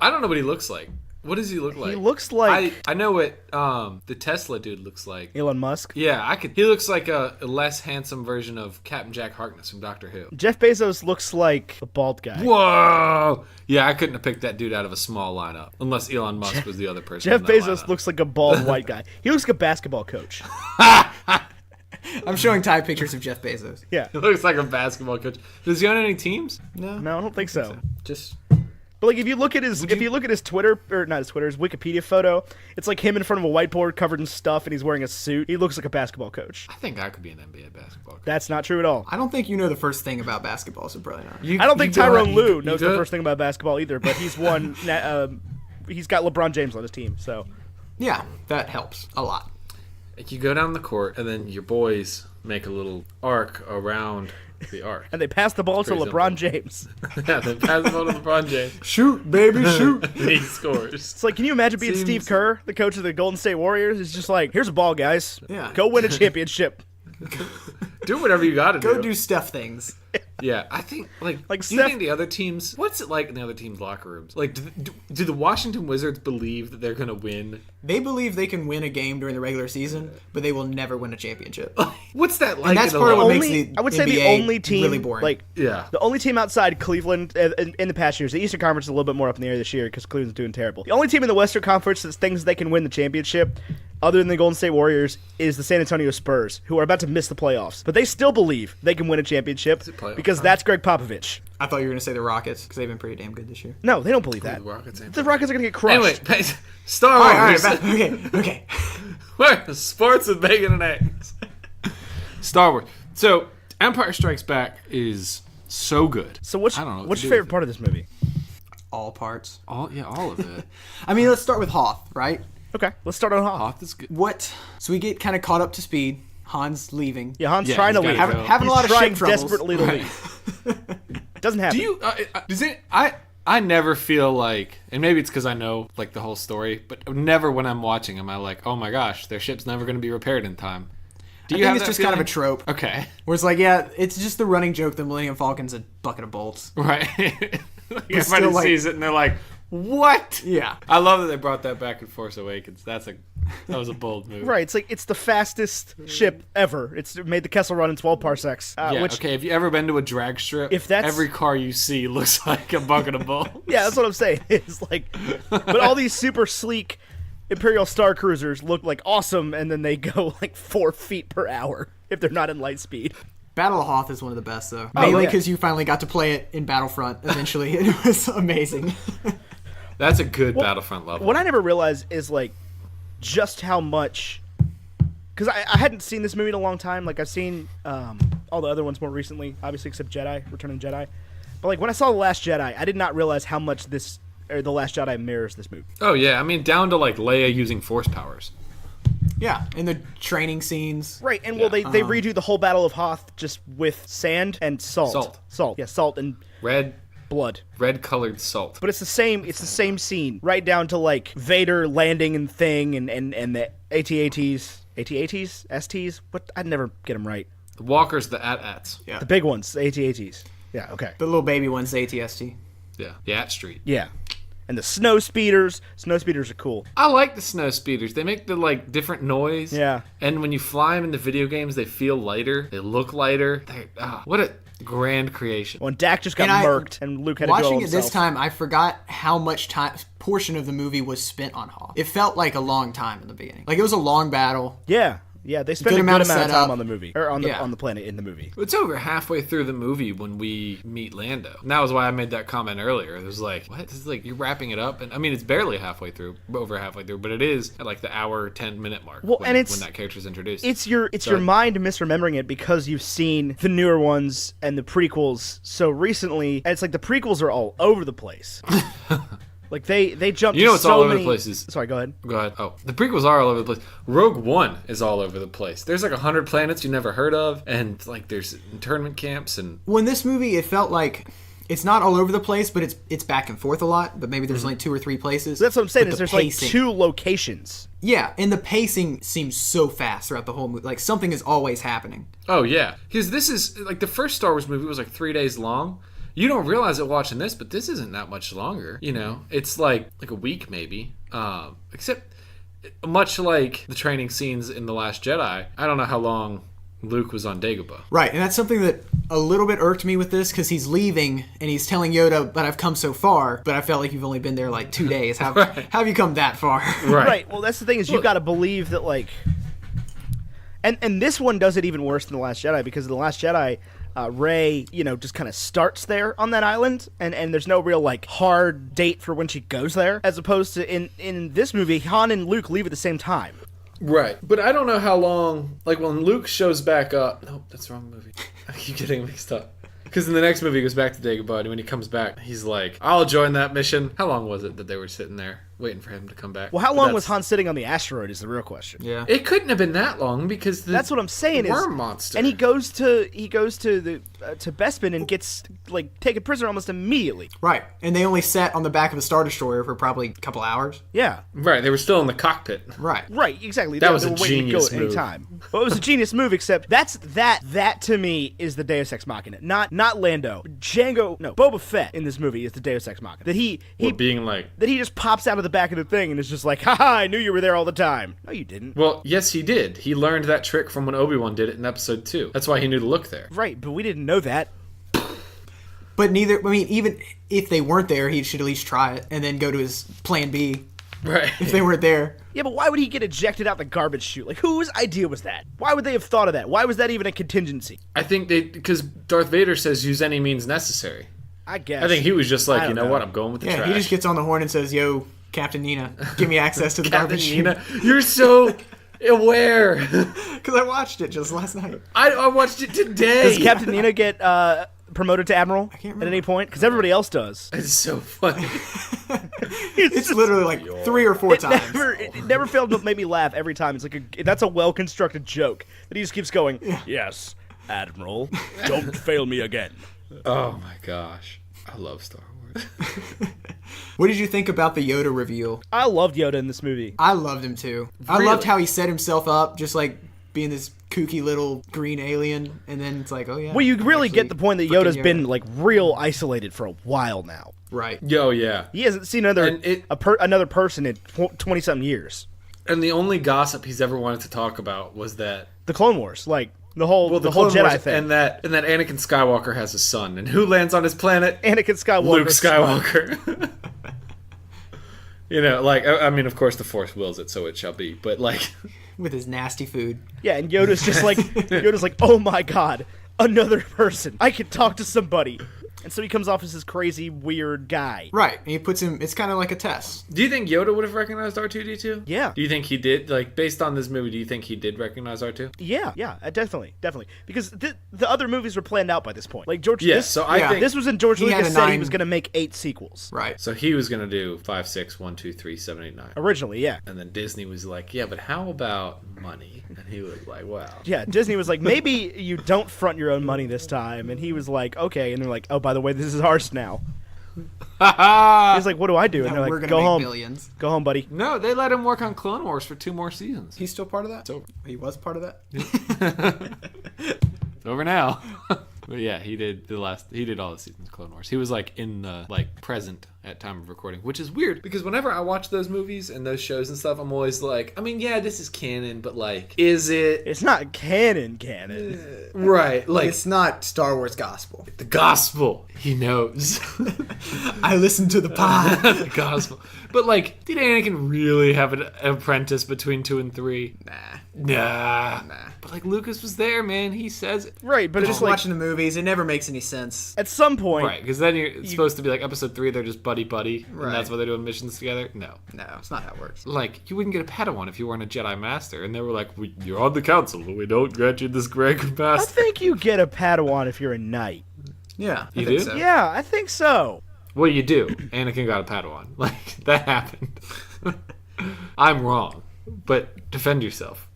I don't know what he looks like. What does he look like? He looks like I know what the Tesla dude looks like. Elon Musk. Yeah, he looks like a less handsome version of Captain Jack Harkness from Doctor Who. Jeff Bezos looks like a bald guy. Whoa! Yeah, I couldn't have picked that dude out of a small lineup. Unless Elon Musk was the other person. Jeff in that Bezos lineup. looks like a bald white guy. He looks like a basketball coach. I'm showing Ty pictures of Jeff Bezos. Yeah. He looks like a basketball coach. Does he own any teams? No, No, I don't think so. just But like, if you look at his Twitter, or not his Twitter, his Wikipedia photo, it's like him in front of a whiteboard covered in stuff, and he's wearing a suit. He looks like a basketball coach. I think I could be an NBA basketball coach. That's not true at all. I don't think you know the first thing about basketball, so probably not. I don't think Tyrone Lue knows the good? first thing about basketball either, but he's won. He's got LeBron James on his team, so Yeah, that helps a lot. Like you go down the court, and then your boys make a little arc around the arc. and they pass the ball to Pretty LeBron James. Yeah, then pass the ball to LeBron James. Shoot, baby, shoot. And he scores. It's like, can you imagine being Seems- Steve Kerr, the coach of the Golden State Warriors? It's just like, here's a ball, guys. Yeah. Go win a championship. Do whatever you got to Go do Steph things. Yeah, I think like do you Steph- think the other teams? What's it like in the other teams' locker rooms? Like, do the Washington Wizards believe that they're gonna win? They believe they can win a game during the regular season, but they will never win a championship. What's that like? And that's in part of what the makes Only, the I would say the NBA only team, really boring. like, Yeah. the only team outside Cleveland in the past years, the Eastern Conference is a little bit more up in the air this year because Cleveland's doing terrible. The only team in the Western Conference that thinks they can win the championship, other than the Golden State Warriors, is the San Antonio Spurs, who are about to miss the playoffs. But they still believe they can win a championship it playoff because time? that's Greg Popovich. I thought you were going to say the Rockets, because they've been pretty damn good this year. No, they don't believe that. The Rockets ain't The Rockets are going to get crushed. Anyway, Star All right, Wars. okay. We're sports with bacon and eggs. Star Wars. So, Empire Strikes Back is so good. So what's I don't know what what's to your do favorite part of this movie? All parts. all of it. I mean, let's start with Hoth, right? Okay, let's start on Hoth. Hoth is good. What? So we get kind of caught up to speed. Han's leaving. Yeah, Han's Yeah, trying to he's leave. gotta go. Having a lot of He's trying ship troubles. desperately to leave. Doesn't happen. Do you? Does it? I never feel like, and maybe it's because I know like the whole story, but never when I'm watching am I like, oh my gosh, their ship's never going to be repaired in time. Do I you think have it's that just kind of a feeling? trope. Okay, Where it's like, yeah, it's just the running joke that Millennium Falcon's a bucket of bolts. right. Everybody still, like- sees it and they're like, what? Yeah. I love that they brought that back in Force Awakens. That was a bold move. Right, it's the fastest ship ever. It's made the Kessel Run in 12 parsecs. Yeah, Which, okay, have you ever been to a drag strip? If that's- every car you see looks like a bucket of bolts. yeah, that's what I'm saying. It's like, but all these super sleek Imperial Star Cruisers look like awesome, and then they go like 4 feet per hour if they're not in light speed. Battle of Hoth is one of the best, though. Oh, Mainly yeah. because you finally got to play it in Battlefront eventually. It was amazing. That's a good Battlefront level. What I never realized is like just how much, because I hadn't seen this movie in a long time. Like I've seen all the other ones more recently, obviously except Jedi, Return of the Jedi. But like when I saw The Last Jedi, I did not realize how much The Last Jedi mirrors this movie. Oh yeah, I mean down to like Leia using Force powers. Yeah, and the training scenes. Right, and well, they redo the whole Battle of Hoth just with sand and salt. Salt, yeah, salt and blood. Red-colored salt. But it's the same scene, right down to like Vader landing and thing, and the AT-ATs, STs. What? I'd never get them right. The walkers, the AT-ATs. Yeah. The big ones, the AT-ATs. Yeah, okay. The little baby ones, the ATST. Yeah, the AT Street. Yeah. And the snow speeders. Snow speeders are cool. I like the snow speeders. They make the like different noise. Yeah. And when you fly them in the video games, they feel lighter. They look lighter. What a grand creation. When Dak just got murked and Luke had to do it Watching it himself. this time, I forgot how much portion of the movie was spent on Hoth. It felt like a long time in the beginning. Like it was a long battle. Yeah. Yeah, they spent a good amount of time on the movie. Or on the planet in the movie. It's over halfway through the movie when we meet Lando. And that was why I made that comment earlier. It was like, what? This is like, you're wrapping it up? And I mean, it's barely halfway through, over halfway through, but it is at like the hour, 10-minute mark when that character's introduced. It's your mind misremembering it because you've seen the newer ones and the prequels so recently. And it's like the prequels are all over the place. Like they jumped. You know, it's so all over many... the places. Sorry, go ahead. Go ahead. Oh, the prequels are all over the place. Rogue One is all over the place. There's like 100 planets you never heard of, and like there's internment camps and. Well, in this movie, it felt like it's not all over the place, but it's back and forth a lot. But maybe there's only 2 or 3 places. That's what I'm saying. But Is there's pacing, like 2 locations. Yeah, and the pacing seems so fast throughout the whole movie. Like something is always happening. Oh yeah, because this is like the first Star Wars movie was like 3 days long. You don't realize it watching this, but this isn't that much longer. You know, it's like a week maybe. Except, much like the training scenes in The Last Jedi, I don't know how long Luke was on Dagobah. Right, and that's something that a little bit irked me with this, because he's leaving and he's telling Yoda, but I've come so far, but I felt like you've only been there like 2 days. How have you come that far? Right. Well, that's the thing is you've got to believe that like, and this one does it even worse than The Last Jedi, because in The Last Jedi, Rey, just kind of starts there on that island, and there's no real like hard date for when she goes there, as opposed to in this movie, Han and Luke leave at the same time. Right. But I don't know how long, like when Luke shows back up. Nope, that's the wrong movie. I keep getting mixed up. Because in the next movie, he goes back to Dagobah, and when he comes back, he's like, I'll join that mission. How long was it that they were sitting there waiting for him to come back? Well, how long was Han sitting on the asteroid is the real question. Yeah. It couldn't have been that long, because that's what I'm saying. Worm monster. And he goes to Bespin and gets like taken prisoner almost immediately. Right, and they only sat on the back of a Star Destroyer for probably a couple hours. Yeah. Right, they were still in the cockpit. Right, exactly. That was a were waiting genius to go at move. any time. Well, it was a genius move, except that to me is the Deus Ex Machina. Not Lando. Boba Fett in this movie is the Deus Ex Machina. That he being like, that he just pops out of the back of the thing and is just like, haha, I knew you were there all the time. No, you didn't. well, yes, he did. He learned that trick from when Obi-Wan did it in Episode 2. That's why he knew to look there. Right, but we didn't know that. but even if they weren't there, he should at least try it and then go to his plan B. Right. If they weren't there. Yeah, but why would he get ejected out the garbage chute? Like, whose idea was that? Why would they have thought of that? Why was that even a contingency? I think because Darth Vader says use any means necessary. I guess. I think he was just like, I you don't know know. what, I'm going with the Yeah, trash. he just gets on the horn and says, yo, Captain Nina, give me access to the Captain garbage Nina, you're so aware. Because I watched it just last night. I watched it today. Does Captain Nina get promoted to Admiral can't at remember. any point? Because everybody else does. It's so funny. It's literally like 3 or 4 times. It never failed to make me laugh every time. It's like that's a well-constructed joke that he just keeps going, yes, Admiral, don't fail me again. Oh my gosh. I love Star Wars. What did you think about the Yoda reveal? I loved Yoda in this movie. I loved him too. I Really? loved how he set himself up, just like being this kooky little green alien, and then it's like, oh yeah. Well, you really actually get the point that freaking Yoda's Yoda. been like real isolated for a while now. Right. Yo, yeah. He hasn't seen another person in 20-something years. And the only gossip he's ever wanted to talk about was that The Clone Wars, like the whole Clone Jedi Wars, thing. and that Anakin Skywalker has a son, and who lands on his planet? Anakin Skywalker. Luke Skywalker. You know, like I mean, of course, the Force wills it, so it shall be. But like, With his nasty food. Yeah, and Yoda's just like, oh my god, another person. I can talk to somebody. And so he comes off as this crazy, weird guy. Right. And he puts him, it's kind of like a test. Do you think Yoda would have recognized R2-D2? Yeah. Do you think he did? Like, based on this movie, do you think he did recognize R2? Yeah, definitely. Because the other movies were planned out by this point. Like, George... Yeah, so I think... This was when George He had Lucas a said he 9. was going to make 8 sequels. Right. So he was going to do 5, 6, 1, 2, 3, 7, 8, 9. Originally, yeah. And then Disney was like, yeah, but how about money? And he was like, wow. Yeah, Disney was like, maybe you don't front your own money this time. And he was like, okay. And they're like, oh, by the way, this is ours now. He's like, what do I do? And Now they're we're like, gonna go make home. Billions. Go home, buddy. No, they let him work on Clone Wars for 2 more seasons. He's still part of that? It's over. He was part of that? It's over now. But yeah, he did all the seasons of Clone Wars. He was like in the present at time of recording, which is weird because whenever I watch those movies and those shows and stuff, I'm always like, I mean, yeah, this is canon, but like, is it? It's not canon. Right. Like, It's not Star Wars gospel. the gospel. He knows. I listen to the pod. The gospel. But like, did Anakin really have an apprentice between 2 and 3? Nah. But like, Lucas was there, man. He says it. Right, but Just it's like, watching the movies, it never makes any sense. at some point... Right, because then it's supposed to be like episode 3, they're just buddy, Right. and that's why they're doing missions together. No. No, it's not how it works. Like, you wouldn't get a Padawan if you weren't a Jedi Master. And they were like, you're on the council, but we don't grant you this rank of I Master. think you get a Padawan if you're a knight. Yeah, I You think do? so. Yeah, I think so. Well, you do. Anakin got a Padawan. Like, that happened. I'm wrong. But defend yourself.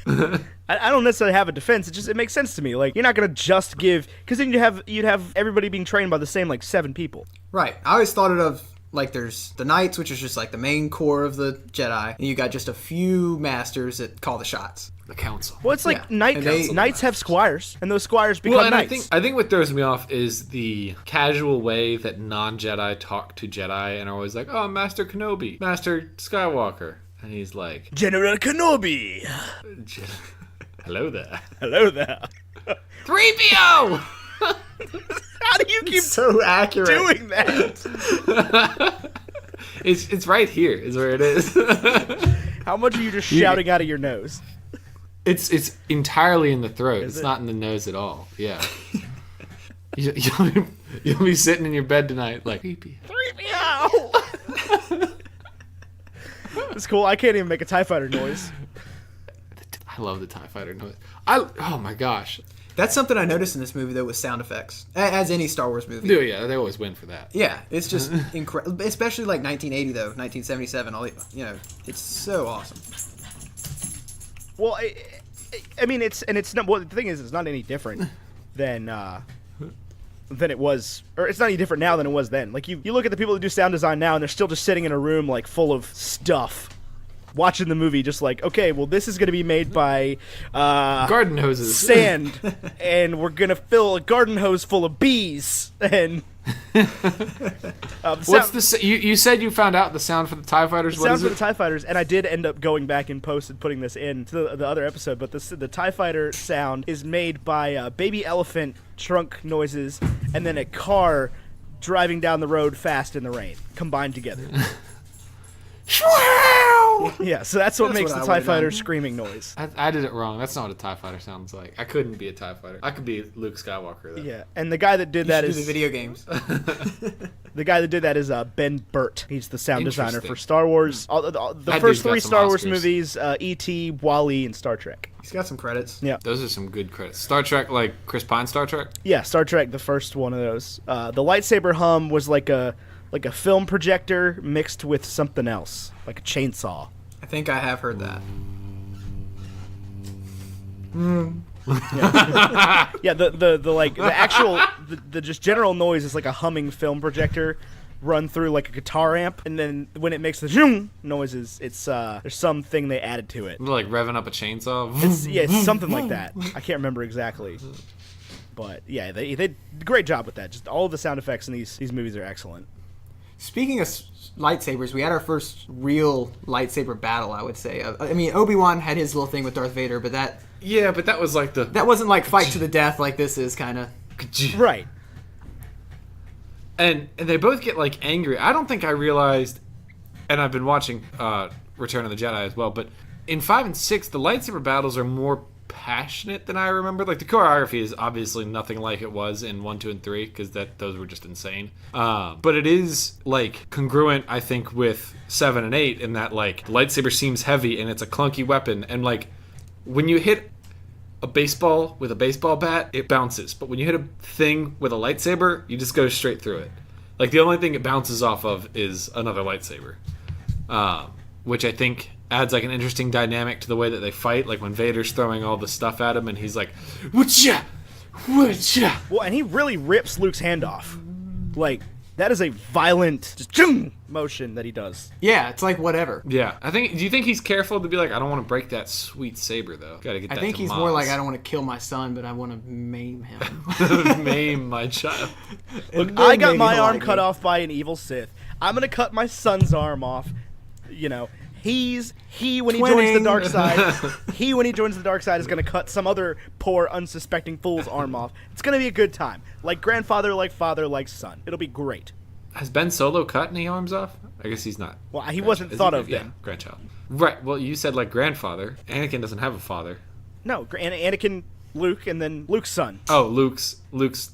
I don't necessarily have a defense. It makes sense to me. Like, you're not gonna just give, because then you'd have everybody being trained by the same 7 people. Right. I always thought it of, like, there's the Knights, which is just, like, the main core of the Jedi, and you got just a few Masters that call the shots. The council. Well, it's like Yeah. And they- knights have squires, and those squires become Well, and knights. I think what throws me off is the casual way that non-Jedi talk to Jedi and are always like, oh, Master Kenobi, Master Skywalker. And he's like, General Kenobi. hello there. Hello there. 3PO! How do you keep So accurate. doing that? It's right here is where it is. How much are you just shouting out of your nose? It's entirely in the throat. Is It's it? not in the nose at all. Yeah. You'll be sitting in your bed tonight like, 3PO. 3PO! It's cool. I can't even make a TIE fighter noise. I love the TIE fighter noise. Oh my gosh. That's something I noticed in this movie, though, with sound effects. As any Star Wars movie. Yeah, they always win for that. Yeah, it's just incredible. Especially, like, 1980, though. 1977. It's so awesome. Well, I mean, it's not. Well, the thing is, it's not any different than it was, or it's not any different now than it was then. Like you look at the people who do sound design now, and they're still just sitting in a room like full of stuff, watching the movie, just like, okay, well, this is going to be made by Garden hoses. sand, and we're going to fill a garden hose full of bees, and What's the you said you found out the sound for the TIE fighters? What sound is for it? the TIE fighters, and I did end up going back in post and putting this in to the other episode, but the TIE fighter sound is made by baby elephant trunk noises and then a car driving down the road fast in the rain combined together. Yeah, so that's what makes what the I TIE would've fighter done. screaming noise. I did it wrong. That's not what a TIE fighter sounds like. I couldn't be a TIE fighter. I could be Luke Skywalker, though. Yeah, and the guy that did You that should do is the video games. the guy that did that is Ben Burt. He's the sound designer Interesting. for Star Wars. The That first dude's got 3 some Star Wars Oscars. movies: E.T., WALL-E, and Star Trek. He's got some credits. Yeah. Those are some good credits. Star Trek, like Chris Pine Star Trek? Yeah, Star Trek, the first one of those. The lightsaber hum was like a film projector mixed with something else, like a chainsaw. I think I have heard that. Yeah, the actual the just general noise is like a humming film projector run through like a guitar amp, and then when it makes the zoom noises, it's there's something they added to it. Like revving up a chainsaw? It's something like that. I can't remember exactly. But yeah, they did a great job with that. Just all of the sound effects in these movies are excellent. Speaking of lightsabers, we had our first real lightsaber battle, I would say. I mean, Obi-Wan had his little thing with Darth Vader, but Yeah, but that was like the... that wasn't like fight to the death like this is, kind of. Right. And they both get like angry. I don't think I realized, and I've been watching Return of the Jedi as well, but in 5 and 6, the lightsaber battles are more passionate than I remember. Like, the choreography is obviously nothing like it was in 1, 2, and 3, because those were just insane. But it is, like, congruent, I think, with 7 and 8 in that, like, the lightsaber seems heavy and it's a clunky weapon. And, like, when you hit a baseball with a baseball bat, it bounces. But when you hit a thing with a lightsaber, you just go straight through it. Like, the only thing it bounces off of is another lightsaber. Which I think adds like an interesting dynamic to the way that they fight. Like when Vader's throwing all the stuff at him and he's like, "Whatcha? Whatcha?" Well, and he really rips Luke's hand off. Like, that is a violent just chung motion that he does. Yeah, it's like whatever. Yeah. Do you think he's careful to be like, I don't want to break that sweet saber though? Gotta get that I think to he's Maz. more like, I don't want to kill my son, but I want to maim him. Maim my child. Look, I got my arm cut off by an evil Sith. I'm gonna cut my son's arm off. You know, he when he joins the dark side, when he joins the dark side is gonna cut some other poor unsuspecting fool's arm off. It's gonna be a good time. Like grandfather, like father, like son. It'll be great. Has Ben Solo cut any arms off? I guess he's not. Well, he wasn't thought of then. Grandchild. Right. Well, you said like grandfather. Anakin doesn't have a father. No, Anakin, Luke, and then Luke's son. Oh, Luke's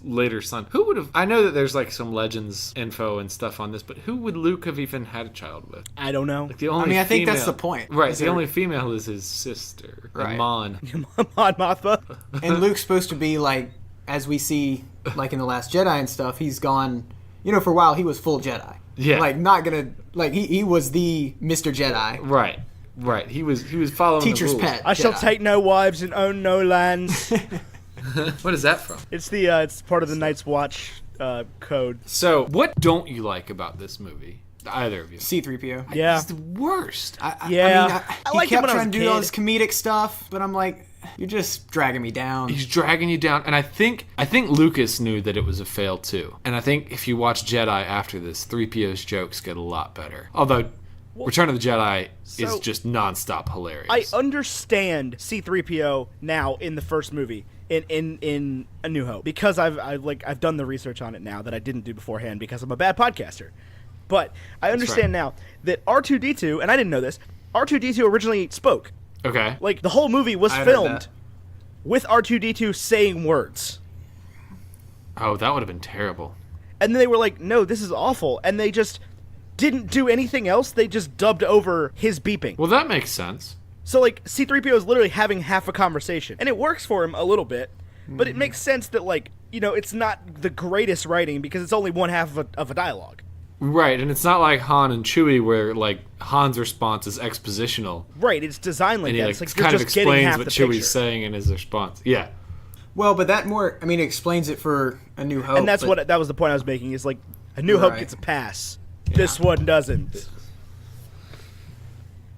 later son. Who would have? I know that there's like some Legends info and stuff on this, but who would Luke have even had a child with? I don't know. Like the only I think female, that's the point. Right. The only female is his sister, Right. Mon. Mon Mothma. And Luke's supposed to be like, as we see, like in the Last Jedi and stuff, he's gone. You know, for a while he was full Jedi. Yeah. Like not gonna like he was the Mr. Jedi. Right. Right. He was following Teacher's the rules. pet. I shall Jedi. take no wives and own no lands. What is that from? It's it's part of the Night's Watch code. So, what don't you like about this movie? Either of you? C-3PO. Yeah. He's the worst. Yeah. I I liked he him kept when I was trying a to do all kid. this comedic stuff, but I'm like, you're just dragging me down. He's dragging you down, and I think Lucas knew that it was a fail too. And I think if you watch Jedi after this, 3PO's jokes get a lot better. Although Return of the Jedi is just nonstop hilarious. I understand C-3PO now in the first movie in A New Hope because I've done the research on it now that I didn't do beforehand because I'm a bad podcaster. But I understand now that R2-D2, and I didn't know this, R2-D2 originally spoke. Okay. Like the whole movie was I heard filmed that. with R2-D2 saying words. Oh, that would have been terrible. And then they were like, "No, this is awful," and they just didn't do anything else. They just dubbed over his beeping. Well, that makes sense. So, like, C-3PO is literally having half a conversation. And it works for him a little bit, but it makes sense that, like, you know, it's not the greatest writing because it's only one half of a dialogue. Right, and it's not like Han and Chewie where, like, Han's response is expositional. Right, it's designed like And he, that. like, It's like you're kind of just getting explains half what the Chewie's picture. saying in his response. Yeah. Well, but that more, I mean, it explains it for A New Hope. And that's but that was the point I was making, is like, A New Hope Right. gets a pass. This one doesn't.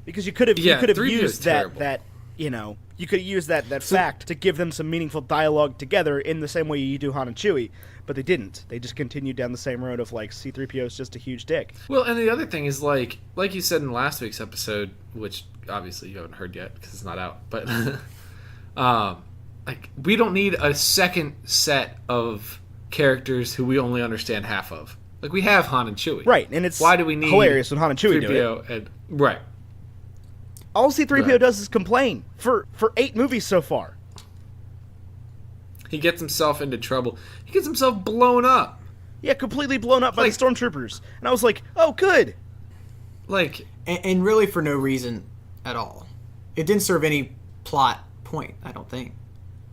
Because you could have 3PO is used terrible. that you know, you could use that fact to give them some meaningful dialogue together in the same way you do Han and Chewie, but they didn't. They just continued down the same road of like C-3PO is just a huge dick. Well, and the other thing is like you said in last week's episode, which obviously you haven't heard yet because it's not out, but like we don't need a second set of characters who we only understand half of. Like we have Han and Chewie, Right, and it's why do we need hilarious when Han and Chewie do it. 3PO and right? All C-3PO Right. does is complain for 8 movies so far. He gets himself into trouble. He gets himself blown up. Yeah, completely blown up by Like- the stormtroopers. And I was like, oh, good. Like and really for no reason at all. It didn't serve any plot point, I don't think.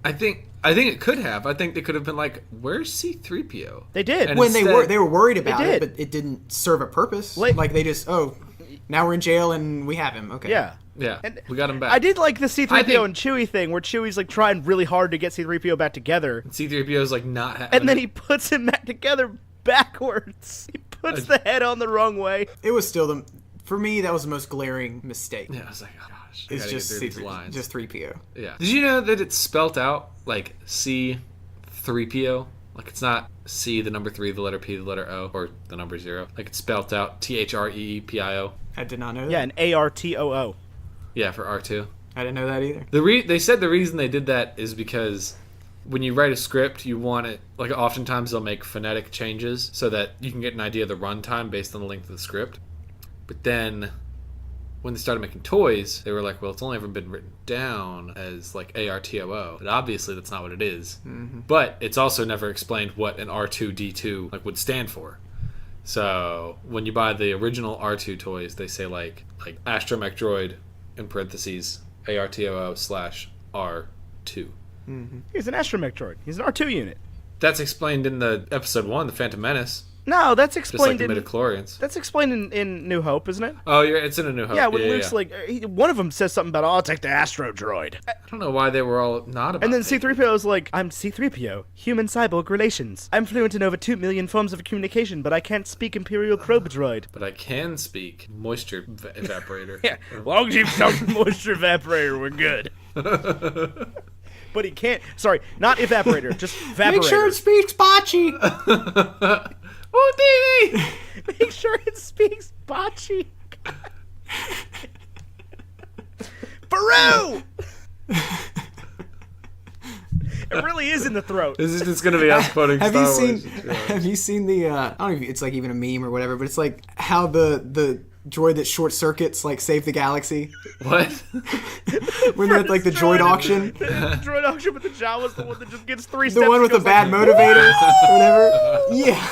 I think it could have. I think they could have been like, "Where's C-3PO?" They did. And When instead- they were worried about did. it, but it didn't serve a purpose. Like- Like they just, now we're in jail and we have him. Okay. Yeah. Yeah, And we got him back. I did like the C-3PO I think- and Chewie thing, where Chewie's like trying really hard to get C-3PO back together, C-3PO's like not having and then it. he puts him back together backwards. He puts the head on the wrong way. It was still for me, that was the most glaring mistake. Yeah, I was like, oh gosh, I It's gotta just get through these C3, lines. just 3PO. Yeah. Did you know that it's spelt out like C-3PO? Like it's not C, the number 3, the letter P, the letter O, or the number 0. Like it's spelt out THREEPIO. I did not know that. Yeah, an ARTOO. Yeah, for R2. I didn't know that either. They said the reason they did that is because when you write a script, you want it, like oftentimes they'll make phonetic changes so that you can get an idea of the runtime based on the length of the script. But then when they started making toys, they were like, well, it's only ever been written down as like ARTOO. But obviously that's not what it is. But it's also never explained what an R2D2 like would stand for. So when you buy the original R2 toys, they say like astromech droid in parentheses ARTOO/R2. He's an astromech droid. He's an R2 unit. That's explained in the episode 1, the Phantom Menace. No, that's Just explained like the in midichlorians. That's explained in New Hope, isn't it? Oh, yeah, it's in A New Hope. Yeah, when Luke's like, one of them says something about, I'll take the Astro Droid. I don't know why they were all not about And then taking C-3PO is like, I'm C-3PO, human-cyborg relations. I'm fluent in over 2 million forms of communication, but I can't speak Imperial probe droid. But I can speak moisture evaporator. Yeah, long as you talk moisture evaporator, we're good. But he can't, sorry, not evaporator, just evaporator. Make sure it speaks bocce. Oh, Dee! Make sure it speaks bocce. Peru! It really is in the throat. This is just gonna be us quoting Star Wars. Have you seen the? I don't know if it's like even a meme or whatever, but it's like how the droid that short circuits like save the galaxy. What? When they're at like the droid auction. The droid auction, but the Jawa's the one that just gets 3 The steps. one with the bad motivator or whatever. Yeah.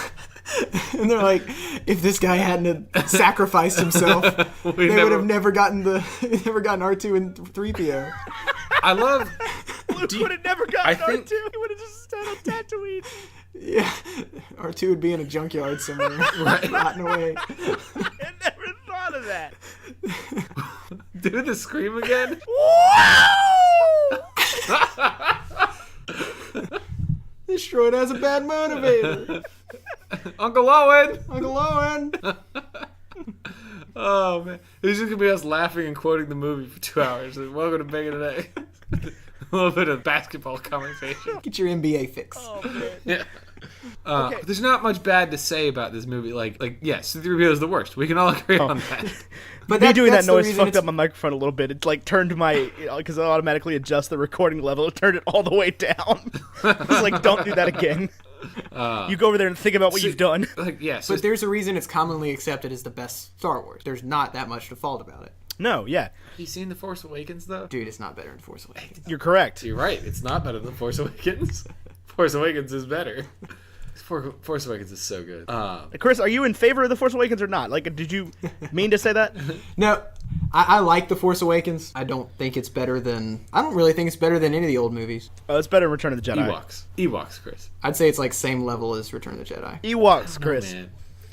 And they're like, if this guy hadn't have sacrificed himself, they would have never gotten R2 and 3PO. I love. Luke would have never gotten think- R2. He would have just stayed on Tatooine. Yeah, R2 would be in a junkyard somewhere, rotting away. I never thought of that. Do the scream again. This droid has a bad motivator. Uncle Owen. Uncle Owen. Oh man, it's just gonna be us laughing and quoting the movie for 2 hours. Like, welcome to Baconandegg. A little bit of basketball conversation. Get your NBA fix. Oh, man. Yeah. Okay. There's not much bad to say about this movie. Like yes, C-3PO is the worst. We can all agree on that. But Me doing that that's the noise reason fucked it's- up my microphone a little bit. It like turned my, because it automatically adjusts the recording level. It turned it all the way down. It's like, don't do that again. You go over there and think about what you've done. Like yes, But there's a reason it's commonly accepted as the best Star Wars. There's not that much to fault about it. No, yeah, have you seen The Force Awakens though? Dude, it's not better than Force Awakens. you're correct. You're right. It's not better than Force Awakens. Force Awakens is better. Force Awakens is so good. Chris, are you in favor of The Force Awakens or not? Like, did you mean to say that? No, I like The Force Awakens. I don't think it's better than... I don't really think it's better than any of the old movies. Oh, it's better than Return of the Jedi. Ewoks, Chris. I'd say it's like same level as Return of the Jedi. Ewoks, Chris. Man.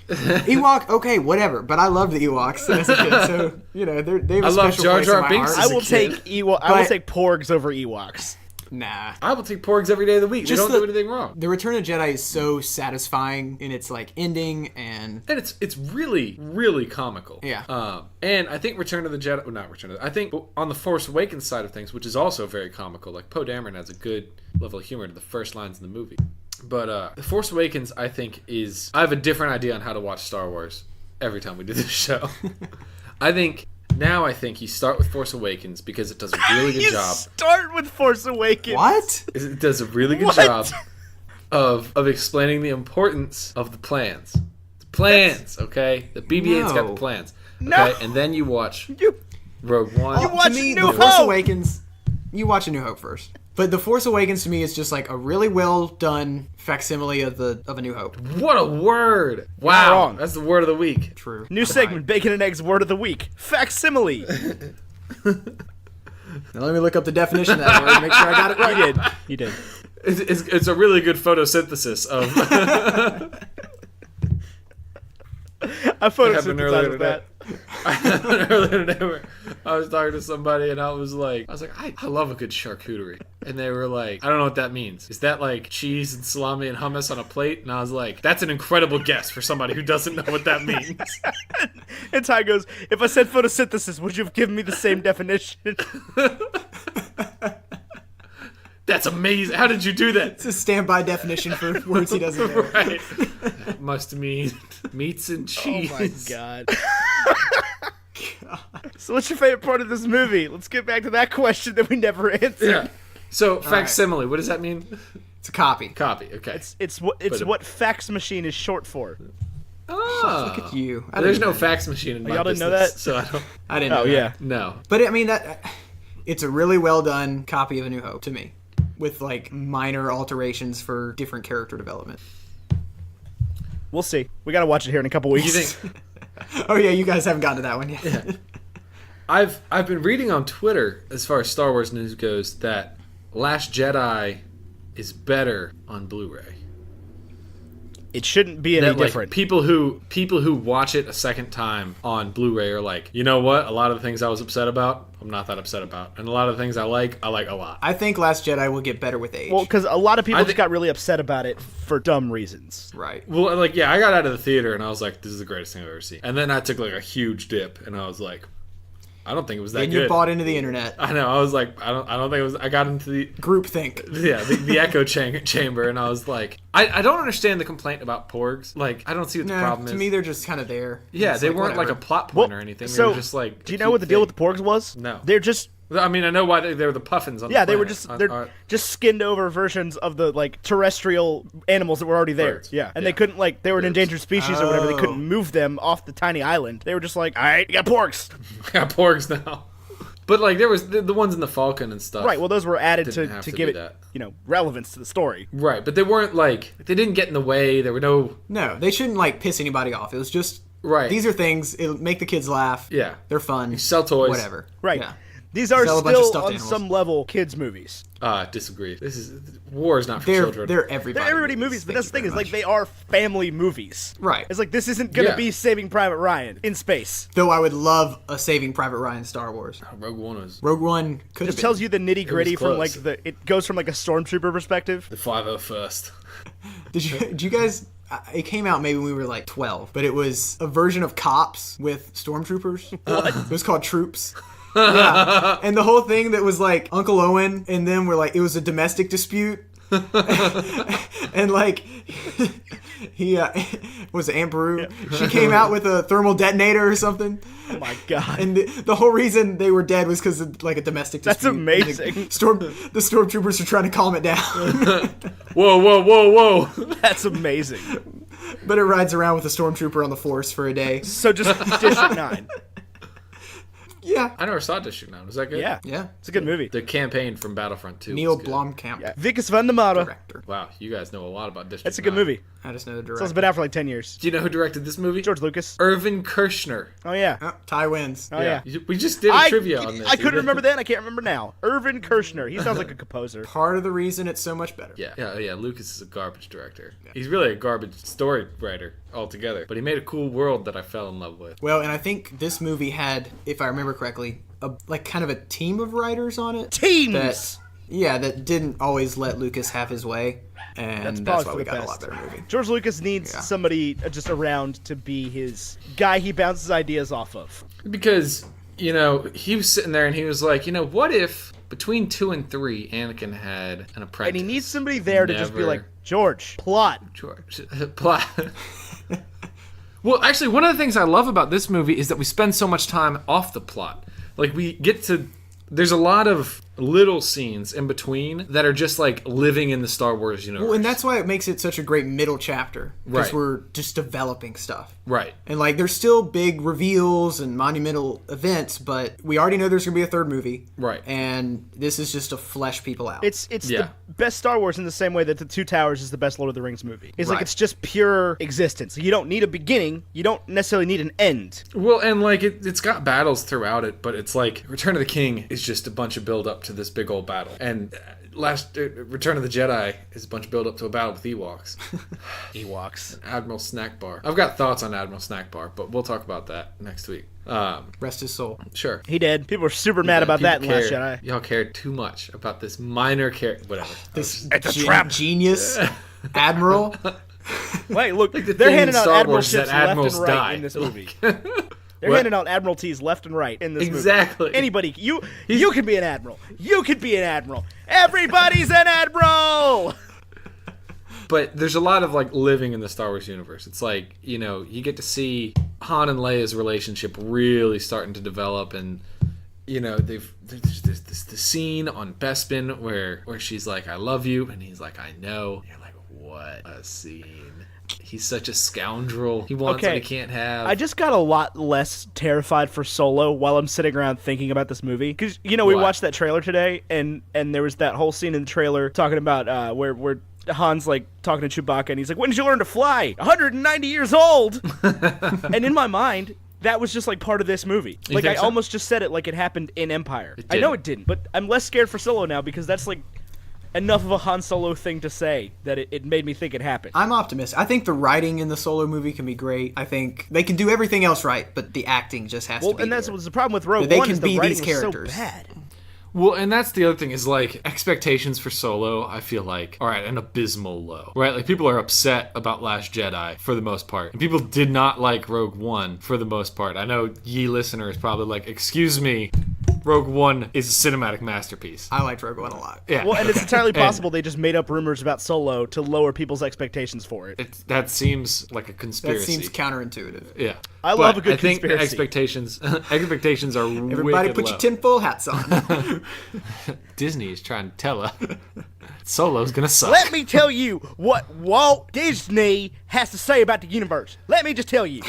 Ewok, okay, whatever. But I love the Ewoks as a kid, so you know they have a I love special Jar place Jar in my Binks heart. as I a will kid. take I will take Porgs over Ewoks. Nah. I will take porgs every day of the week. They don't do anything wrong. The Return of the Jedi is so satisfying in its like ending and it's really, really comical. Yeah. And I think Return of the Jedi... Well, not Return of the... I think on the Force Awakens side of things, which is also very comical, like Poe Dameron has a good level of humor to the first lines in the movie. But The Force Awakens, I think, is... I have a different idea on how to watch Star Wars every time we do this show. I think you start with Force Awakens because it does a really good job. Start with Force Awakens. what? It does a really good What? job of explaining the importance of the plans. The plans, okay? The BB-8's got the No. plans. No. Okay, and then you watch You Rogue One. You watch to me, New The Force Hope. Awakens. You watch A New Hope first. But The Force Awakens to me is just like a really well done facsimile of A New Hope. What a word! Wow, wrong. that's the word of the week. True. New segment, Bacon and Eggs Word of the Week. Facsimile. Now let me look up the definition of that word and make sure I got it right. You did. It's a really good photosynthesis of. I happened earlier photosynthesized that. Earlier today, where I was talking to somebody and I was like, I love a good charcuterie, and they were like, I don't know what that means. Is that like cheese and salami and hummus on a plate? And I was like, that's an incredible guess for somebody who doesn't know what that means. And Ty goes, if I said photosynthesis, would you have given me the same definition? That's amazing. How did you do that? It's a standby definition for words he doesn't know. Right. Must mean meats and cheese. Oh my god. So what's your favorite part of this movie? Let's get back to that question that we never answered. Yeah. So facsimile, what does that mean? It's a copy. Copy. Okay. It's what fax machine is short for. Oh, Look at you. There's no fax machine in my y'all didn't know business, that? so I don't. I didn't know Oh, that. yeah. No. But I mean, it's a really well done copy of A New Hope to me, with like minor alterations for different character development. We'll see. We got to watch it here in a couple weeks. You think? Oh yeah, you guys haven't gotten to that one yet. Yeah. I've been reading on Twitter, as far as Star Wars news goes, that Last Jedi is better on Blu-ray. It shouldn't be any That, like, different. people who watch it a second time on Blu-ray are like, you know what? A lot of the things I was upset about, I'm not that upset about, and a lot of the things I like a lot. I think Last Jedi will get better with age. Well, because a lot of people I just think- got really upset about it for dumb reasons. right. Well, like, yeah, I got out of the theater and I was like, this is the greatest thing I've ever seen. And then I took like a huge dip and I was like, I don't think it was that And good. you bought into the internet. I know. I was like, I don't think it was. I got into the Groupthink. the echo chamber, and I was like, I don't understand the complaint about porgs. Like, I don't see what the problem To is. me, they're just kind of there. Yeah, It's they weren't like whatever. a plot point or anything. They So, were just like. do you know what the deal with the porgs was? No. They're just I mean, I know why they were the puffins on yeah, the they were planet. just they're just skinned over versions of the like terrestrial animals that were already there. Birds. Yeah, and Yeah. they couldn't like they were an endangered species or whatever. They Oh. couldn't move them off the tiny island. They were just like, all right, you got porgs. got porgs now. But like there was the ones in the Falcon and stuff. Right. Well, those were added Didn't to have to give be it that. relevance to the story. Right, but they weren't like they didn't get in the way. There were no No, they shouldn't like piss anybody off. It was just Right. These are things. It'll make the kids laugh. Yeah. They're fun. sell toys. Whatever. Right. Yeah. These are Sell a bunch of still stuffed on animals. some level kids movies. Disagree. This is war is not for They're children. they're everybody. They're everybody movies, but Thank that's the you thing is very like much. they are family movies. Right. It's like this isn't gonna Yeah. be Saving Private Ryan in space. Though I would love a Saving Private Ryan Star Wars. Rogue One was Rogue One could have It been. tells you the nitty gritty from like close. it goes from like a stormtrooper perspective. the 501st. Did you guys? It came out maybe when we were like 12, but it was a version of Cops with stormtroopers. What? It was called Troops. Yeah, and the whole thing that was like Uncle Owen and them were like it was a domestic dispute, and like he was it Aunt Beru. She came out with a thermal detonator or something. Oh my god. And the whole reason they were dead was because of like a domestic That's dispute. amazing. The stormtroopers are trying to calm it down, Whoa! That's amazing. but it rides around with a stormtrooper on the Force for a day. So just District 9. Yeah, I never saw District 9. Was that good? Yeah. yeah. It's a good movie. The campaign from Battlefront 2. Neil was good. Blomkamp, Yeah. Vickers van der Mare. director. Wow, you guys know a lot about District. That's a good 9. movie. I just know the So director. it's been out for like 10 years. Do you know who directed this movie? George Lucas. Irvin Kershner. Oh yeah. Oh, Ty wins. Oh yeah. We just did a trivia on this. I couldn't remember then. I can't remember now. Irvin Kershner. He sounds like a composer. Part of the reason it's so much better. Yeah. Lucas is a garbage director. He's really a garbage story writer altogether. But he made a cool world that I fell in love with. Well, and I think this movie had, if I remember correctly, like kind of a team of writers on it. Teams. That didn't always let Lucas have his way, and that's probably why for we the got a best. lot better movie. George Lucas needs somebody just around to be his guy he bounces ideas off of. Because, he was sitting there and he was like, what if between 2 and 3 Anakin had an apprentice? And he needs somebody there to just be Never- like, George, plot. George. Plot. Well, actually, one of the things I love about this movie is that we spend so much time off the plot. Like, we get to... There's a lot of little scenes in between that are just, like, living in the Star Wars universe. Well, and that's why it makes it such a great middle chapter, because Right. we're just developing stuff. Right. And, like, there's still big reveals and monumental events, but we already know there's going to be a third movie. Right. And this is just to flesh people out. It's Yeah. the best Star Wars in the same way that The Two Towers is the best Lord of the Rings movie. It's like Right. it's just pure existence. You don't need a beginning. You don't necessarily need an end. Well, and, like, it's got battles throughout it, but it's like Return of the King is just a bunch of build up to this big old battle. And Return of the Jedi is a bunch of build up to a battle with Ewoks. Ewoks. Admiral Snack Bar. I've got thoughts on Admiral Snack Bar, but we'll talk about that next week. Rest his soul. Sure. He did. People were super mad about that in People Last care. Jedi. Y'all cared too much about this minor character. Whatever. This It's a trap. genius admiral. Wait, look, the they're thing in handing out Star Admiral Wars is ships that left admirals and right die. in this movie. They're What? handing out Admiralties left and right in this Exactly. movie. Anybody, you can be an admiral. You could be an admiral. Everybody's an admiral. But there's a lot of, like, living in the Star Wars universe. It's like, you get to see Han and Leia's relationship really starting to develop, and there's the scene on Bespin where she's like, I love you, and he's like, I know. And you're like, what a scene. he's such a scoundrel. He wants what he can't have. I just got a lot less terrified for Solo while I'm sitting around thinking about this movie. Because, we watched that trailer today, and there was that whole scene in the trailer talking about where Han's like talking to Chewbacca, and he's like, "When did you learn to fly? 190 years old." And in my mind, that was just like part of this movie. Like I almost just said it like it happened in Empire. I know it didn't, but I'm less scared for Solo now because that's like enough of a Han Solo thing to say that it made me think it happened. I'm optimistic. I think the writing in the Solo movie can be great. I think they can do everything else right, but the acting just has to be. Well, and that's what's the problem with Rogue They One can is the be writing these was characters. so bad. Well, and that's the other thing is, like, expectations for Solo, I feel like, are at an abysmal low, right? Like, people are upset about Last Jedi for the most part. And people did not like Rogue One for the most part. I know ye listeners probably like, excuse me, Rogue One is a cinematic masterpiece. I liked Rogue One a lot. Yeah. Well, and it's entirely possible they just made up rumors about Solo to lower people's expectations for it. That seems like a conspiracy. That seems counterintuitive. Yeah. I love a good I think conspiracy. expectations are Everybody wicked put low. your tinfoil hats on. Disney is trying to tell her Solo's gonna suck. Let me tell you what Walt Disney has to say about the universe. Let me just tell you.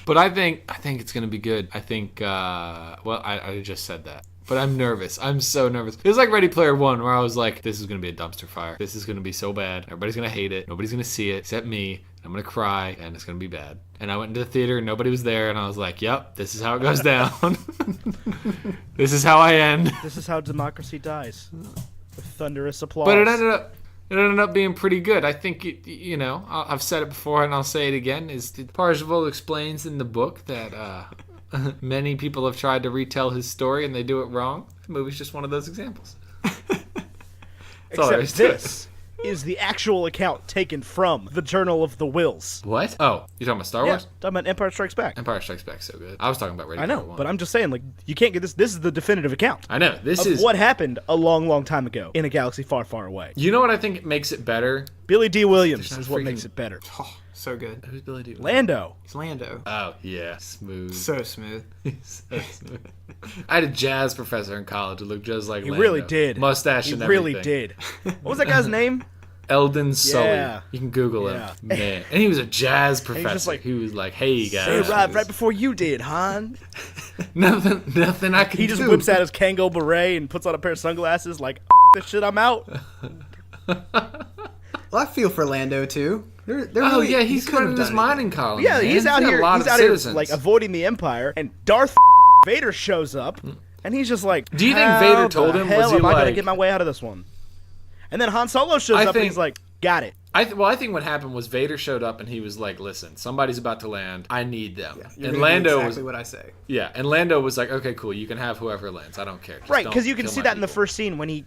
But I think it's gonna be good. I think I just said that. But I'm nervous. I'm so nervous. It was like Ready Player One, where I was like, this is going to be a dumpster fire. This is going to be so bad. Everybody's going to hate it. Nobody's going to see it except me. I'm going to cry, and it's going to be bad. And I went into the theater, and nobody was there, and I was like, yep, this is how it goes down. This is how I end. This is how democracy dies. With thunderous applause. But it ended up being pretty good. I think, I've said it before, and I'll say it again, is that Parzival explains in the book that many people have tried to retell his story, and they do it wrong. The movie's just one of those examples. That's all there is Except to it. this is the actual account taken from the Journal of the Wills. What? Oh, you're talking about Star Yeah, Wars? talking about Empire Strikes Back. Empire Strikes Back so good. I was talking about Ready I know, Player One. but I'm just saying, like, you can't get this. This is the definitive account I know. This of is what happened a long, long time ago in a galaxy far, far away. You know what I think makes it better? Billy D. Williams There's is not what freaking- makes it better. Oh, so good. Who's Billy D? Lando. It's Lando. Oh, yeah. Smooth. So smooth. So smooth. I had a jazz professor in college who looked just like He Lando. really did. Mustache He and really everything. did. What was that guy's name? Eldon Sully. Yeah. You can Google him. Yeah. Man. And he was a jazz professor. just like, he was like, hey, guys. They arrived right before you did, Han. Nothing I can do. He just whips out his Kangol beret and puts on a pair of sunglasses like, this shit, I'm out. Well, I feel for Lando, too. They're Oh, really, yeah, he's he could've running his done mining colony. Yeah, man. he's out got here. a lot He's of out here citizens. like avoiding the Empire, and Darth Vader shows up, and he's just like, Do you think "How Vader told the him? Hell Was he am I gonna like- get my way out of this one?" And then Han Solo shows up, and he's like, "Got it." I think what happened was Vader showed up and he was like, "Listen, somebody's about to land. I need them." You're And gonna do Lando exactly was what I say. and Lando was like, "Okay, cool. You can have whoever lands. I don't care." Just Right, don't because you can kill see my that in the people." first scene when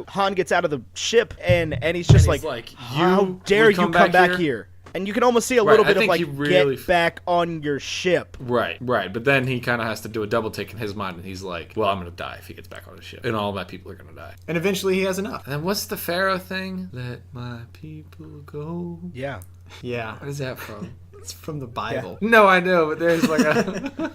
Han gets out of the ship, and he's just he's like, like, "How "You dare would you come come back back here?" here?" And you can almost see a Right, little I bit of think like, he really "Get back on your ship." Right. But then he kind of has to do a double take in his mind, and he's like, "Well, I'm gonna die if he gets back on the ship, and all my people are gonna die." And eventually he has enough. And then what's the Pharaoh thing? Let my people go. Yeah, Yeah. What is that from? It's from the Bible. No, I know, but there's like a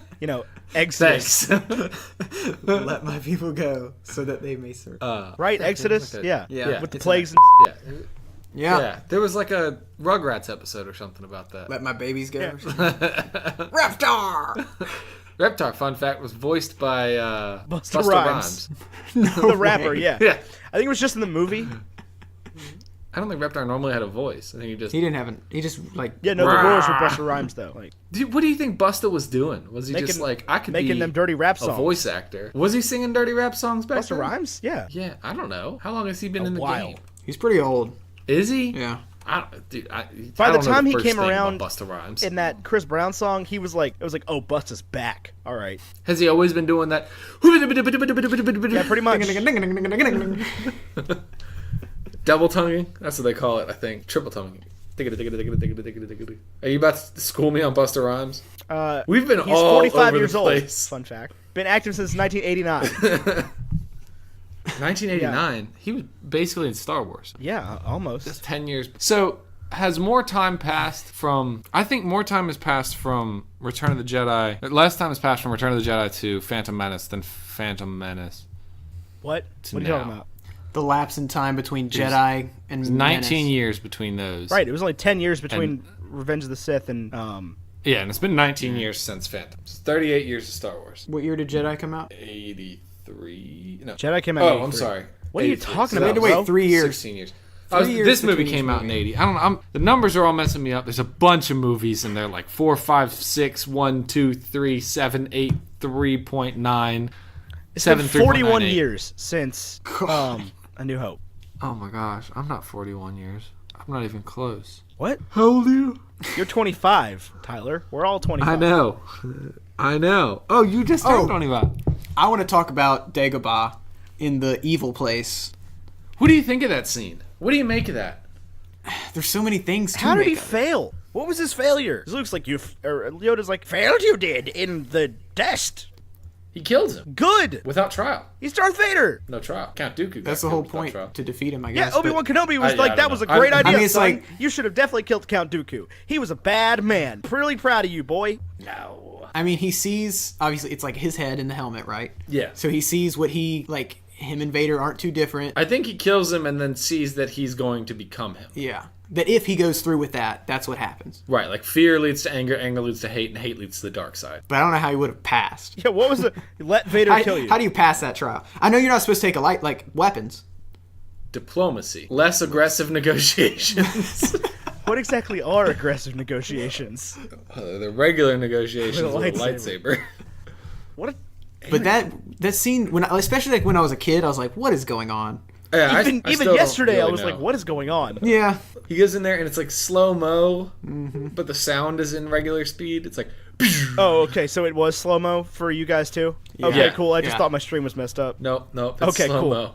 Exodus. thanks. Let my people go so that they may serve. Right, Exodus. like a- Yeah, Yeah. with the It's plagues. Yeah. Yeah. Yeah, there was like a Rugrats episode or something about that. Let my babies go. Reptar! Reptar, fun fact, was voiced by Busta Rhymes. The rapper. Yeah. Yeah. I think it was just in the movie. I don't think Reptar normally had a voice. I think he just... He didn't have an. He just like. Yeah, no, the rules were Busta Rhymes though. Like Dude, what do you think Busta was doing? Was he just like, I could making be them dirty rap a songs. voice actor? Was he singing dirty rap songs back Busta then? Rhymes. Yeah. Yeah, I don't know. How long has he been in the while. game? He's pretty old. Is he? Yeah. I By don't the know time he first came thing about around Busta Rhymes. in that Chris Brown song, he was like, it was like, oh, Busta's back. All right. Has he always been doing that? Yeah, pretty much. Double tonguing? That's what they call it, I think. Triple tonguing. Are you about to school me on Busta Rhymes? We've been He's all 45 over years the old. place. Fun fact. Been active since 1989. 1989. He was basically in Star Wars. Yeah, almost. 10 years. So has more time passed from... I think more time has passed from Return of the Jedi... Less time has passed from Return of the Jedi to Phantom Menace than Phantom Menace. What? To What are you now. talking about? the lapse in time between Jedi and 19 Menace. years between those. Right, it was only 10 years between Revenge of the Sith and Yeah, and it's been 19 years since Phantom. It's 38 years of Star Wars. What year did Jedi come out? 83. No. Jedi came out in Oh, 83. I'm sorry. What are you 83. talking So We had about, to wait bro? 3 years. 16 years. years This movie between came each out in movie. 80. I don't know. The numbers are all messing me up. There's a bunch of movies, and they're like 4, 5, 6, 1, 2, 3, 7, 8, 3.9, It's 7, been 41 3.98. years since A New Hope. Oh my gosh, I'm not 41 years. I'm not even close. What? How old are you? You're 25, Tyler. We're all 25. I know. I know. Oh, you just turned 25. I want to talk about Dagobah in the evil place. What do you think of that scene? What do you make of that? There's so many things to How did make he of it. fail? What was his failure? Luke's like, Yoda's like, failed you did in the test. He kills him Good. without trial. He's Darth Vader. No trial. Count Dooku. got That's the killed whole without point, trial. to defeat him, I Yeah, guess. Obi-Wan Kenobi was I like, that don't was a know. great idea, mean, it's son. like- You should have definitely killed Count Dooku. He was a bad man. Really proud of you, boy. No. I mean, he sees, obviously, it's like his head in the helmet, right? Yeah. So he sees what him and Vader aren't too different. I think he kills him and then sees that he's going to become him. Yeah. That if he goes through with that, that's what happens. Right, like fear leads to anger, anger leads to hate, and hate leads to the dark side. But I don't know how he would have passed. Yeah, what was the... Let Vader kill you. How do you pass that trial? I know you're not supposed to take weapons. Diplomacy. Less aggressive negotiations. What exactly are aggressive negotiations? The regular negotiations With with a a lightsaber. What a... But that scene, especially like when I was a kid, I was like, what is going on? Yeah, I Even still don't yesterday, I really was know. like, what is going on? Yeah. He goes in there and it's like slow-mo, but the sound is in regular speed. It's like... Oh, okay, so it was slow-mo for you guys, too? Okay, Yeah. cool. I just Yeah. thought my stream was messed up. Nope, it's Okay, cool. slow-mo.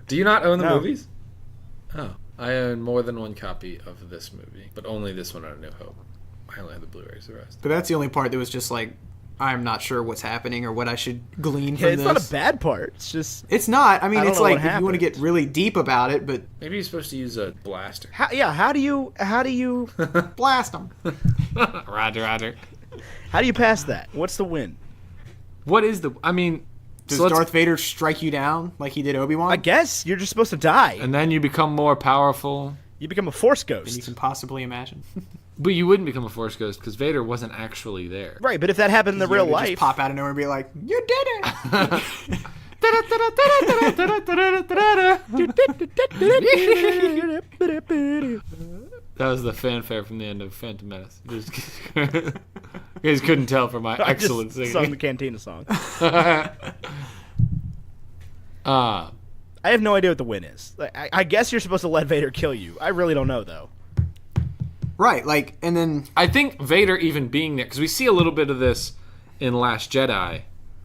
Do you not own the No. movies? Oh. I own more than one copy of this movie, but only this one on A New Hope. I only have the Blu-rays, the rest. But that's the only part that was just like, I'm not sure what's happening or what I should glean Yeah, from it's this. not a bad part. It's just... It's not. I mean, I don't it's know like what if you want to happened. get really deep about it, but Maybe he's supposed to use a blaster. How do you blast them. Roger. how do you pass that? What's the win? What is the... I mean... Does so let's- Darth Vader strike you down like he did Obi-Wan? I guess you're just supposed to die. And then you become more powerful. You become a Force than you ghost. can possibly imagine. But you wouldn't become a Force Ghost because Vader wasn't actually there. Right, but if that happened in the real Yoda life... just pop out of nowhere and be like, you did it! That was the fanfare from the end of Phantom Menace. You guys couldn't tell from my I excellent just sung the singing. Cantina song. Uh, I have no idea what the win is. Like, I guess you're supposed to let Vader kill you. I really don't know, though. Right, like, and then I think Vader even being there, because we see a little bit of this in Last Jedi,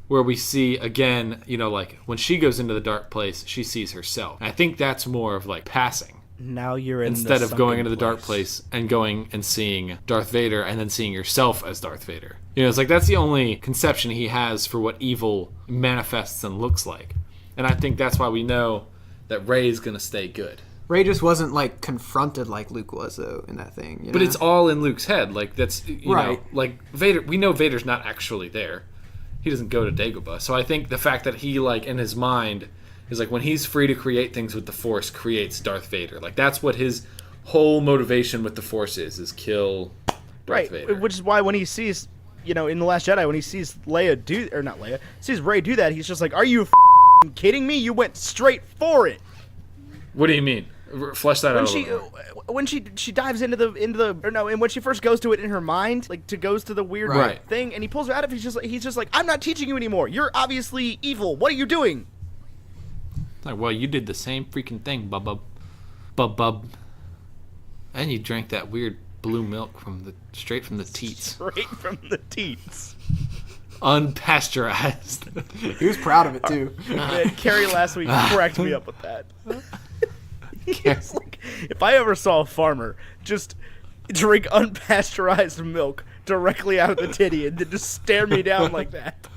where we see, again, like, when she goes into the dark place, she sees herself. And I think that's more of, like, passing. Now you're in Instead the of going sunken into the dark place and going and seeing Darth Vader and then seeing yourself as Darth Vader. It's like that's the only conception he has for what evil manifests and looks like. And I think that's why we know that Rey's going to stay good. Rey just wasn't, like, confronted like Luke was, though, in that thing. But it's all in Luke's head. Like, that's, you Right. know, like, Vader, we know Vader's not actually there. He doesn't go to Dagobah. So I think the fact that he, like, in his mind, is like, when he's free to create things with the Force, creates Darth Vader. Like, that's what his whole motivation with the Force is kill Darth Right, Vader. which is why when he sees, in The Last Jedi, when he sees sees Rey do that, he's just like, are you kidding me? You went straight for it. What do you mean? Flesh that out a little more. When she dives into the and when she first goes to it in her mind, like goes to the weird Right. thing, and he pulls her out of it, he's just like, I'm not teaching you anymore. You're obviously evil. What are you doing? Like, well, you did the same freaking thing, bub. And you drank that weird blue milk straight from the teats. Straight from the teats. Unpasteurized. He was proud of it, too. And Carrie last week cracked me up with that. He's like, if I ever saw a farmer just drink unpasteurized milk directly out of the titty and then just stare me down like that.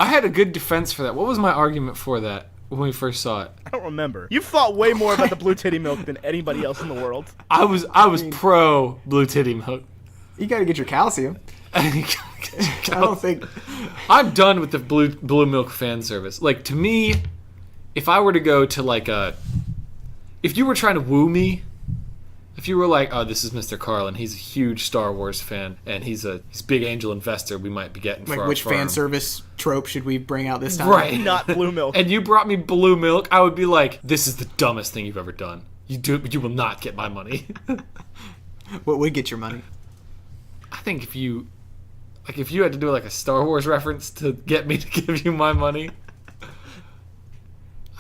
I had a good defense for that. What was my argument for that when we first saw it? I don't remember. You've thought way more about the blue titty milk than anybody else in the world. I was pro blue titty milk. You gotta get your calcium. I don't think. I'm done with the blue milk fan service. Like, to me, if I were to go to like if you were trying to woo me, if you were like, oh, this is Mr. Carlin, he's a huge Star Wars fan, and he's a big angel investor we might be getting for our Which firm. fan service trope should we bring out this time? Right. Not blue milk. And you brought me blue milk, I would be like, this is the dumbest thing you've ever done. You will not get my money. What would get your money? I think if you had to do like a Star Wars reference to get me to give you my money,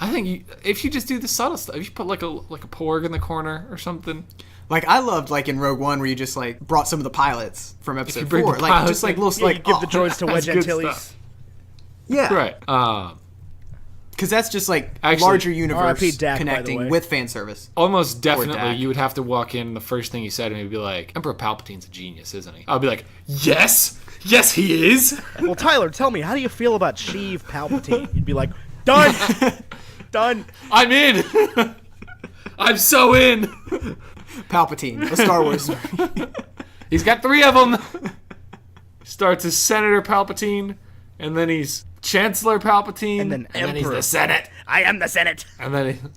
I think if you just do the subtle stuff, if you put like a porg in the corner or something. Like, I loved, like, in Rogue One, where you just, like, brought some of the pilots from episode bring 4. the Like, pilots just, like, in. little, Yeah, like, you give the droids to that's Wedge good Antilles. stuff. Yeah. Right. Because that's just, like, Actually, larger R.I.P. universe Dak, by the connecting way. with fan service. Almost definitely, Dak. you would have to walk in. The first thing you said to me would be like, "Emperor Palpatine's a genius, isn't he?" I'll be like, "Yes, yes, he is." Well, Tyler, tell me, how do you feel about Sheev Palpatine? You'd be like, done! Done! I'm in. I'm so in. Palpatine, a Star Wars movie. He's got 3 of them. Starts as Senator Palpatine, and then he's Chancellor Palpatine, And then he's Emperor. the Senate, I am the Senate! and then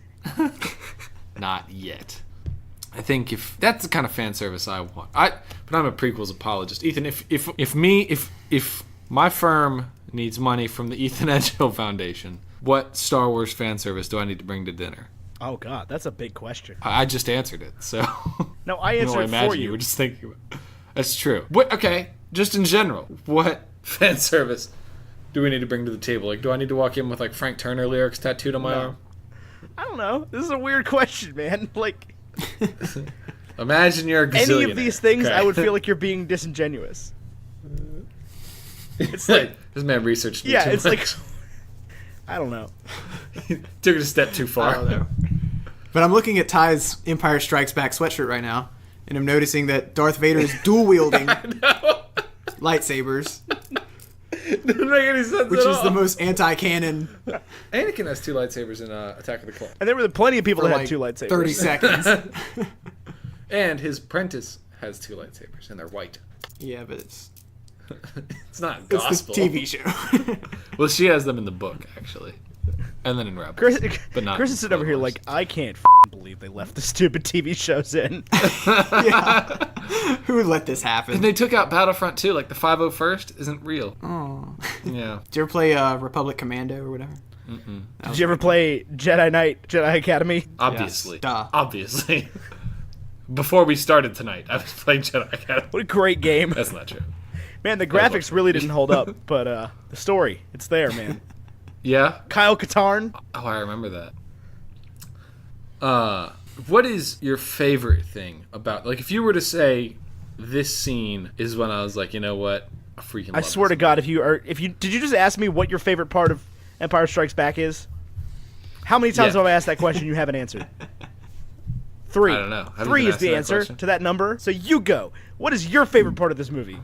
not yet. I think if that's the kind of fan service I want, but I'm a prequels apologist. Ethan, if my firm needs money from the Ethan Edgehill Foundation, what Star Wars fan service do I need to bring to dinner? Oh, God, that's a big question. I just answered it, so. No, I No, I answered it imagine for you you. were just thinking about it. That's true. What? Okay, just in general, what fan service do we need to bring to the table? Like, do I need to walk in with like Frank Turner lyrics tattooed on my arm? I don't know. This is a weird question, man. Like, Imagine you're a gazillionaire. any of these things, Okay. I would feel like you're being disingenuous. It's like this man researched. me Yeah, too it's much. like, I don't know. Took it a step too far. I don't know. But I'm looking at Ty's Empire Strikes Back sweatshirt right now, and I'm noticing that Darth Vader is dual wielding lightsabers, Doesn't make any sense which at is all. the most anti-canon Anakin has 2 lightsabers in Attack of the Clones, And there were plenty of people for that like had 2 lightsabers. 30 seconds. and his apprentice has 2 lightsabers, and they're white. Yeah, but it's It's the gospel. TV show. Well, she has them in the book actually, and then in Rebels. Chris, but not. Chris is sitting over here Clone like, I can't believe they left the stupid TV shows in. Yeah. Who would let this happen? And they took out Battlefront too. Like the 501st isn't real. Oh. Yeah. Did you ever play Republic Commando or whatever? Did you ever play Jedi Knight, Jedi Academy? Obviously. Duh. Obviously. Before we started tonight, I was playing Jedi Academy. What a great game. That's not true. Man, the graphics really didn't hold up, but the story, it's there, man. Yeah. Kyle Katarn. Oh, I remember that. What is your favorite thing about? Like, if you were to say this scene is when I was like, you know what, I freaking. I love swear this to God, did you just ask me what your favorite part of Empire Strikes Back is? How many times Yeah. have I asked that question you haven't answered? 3. I don't know. Have you 3 been is asking the that answer question? to that number. So you go. What is your favorite part of this movie?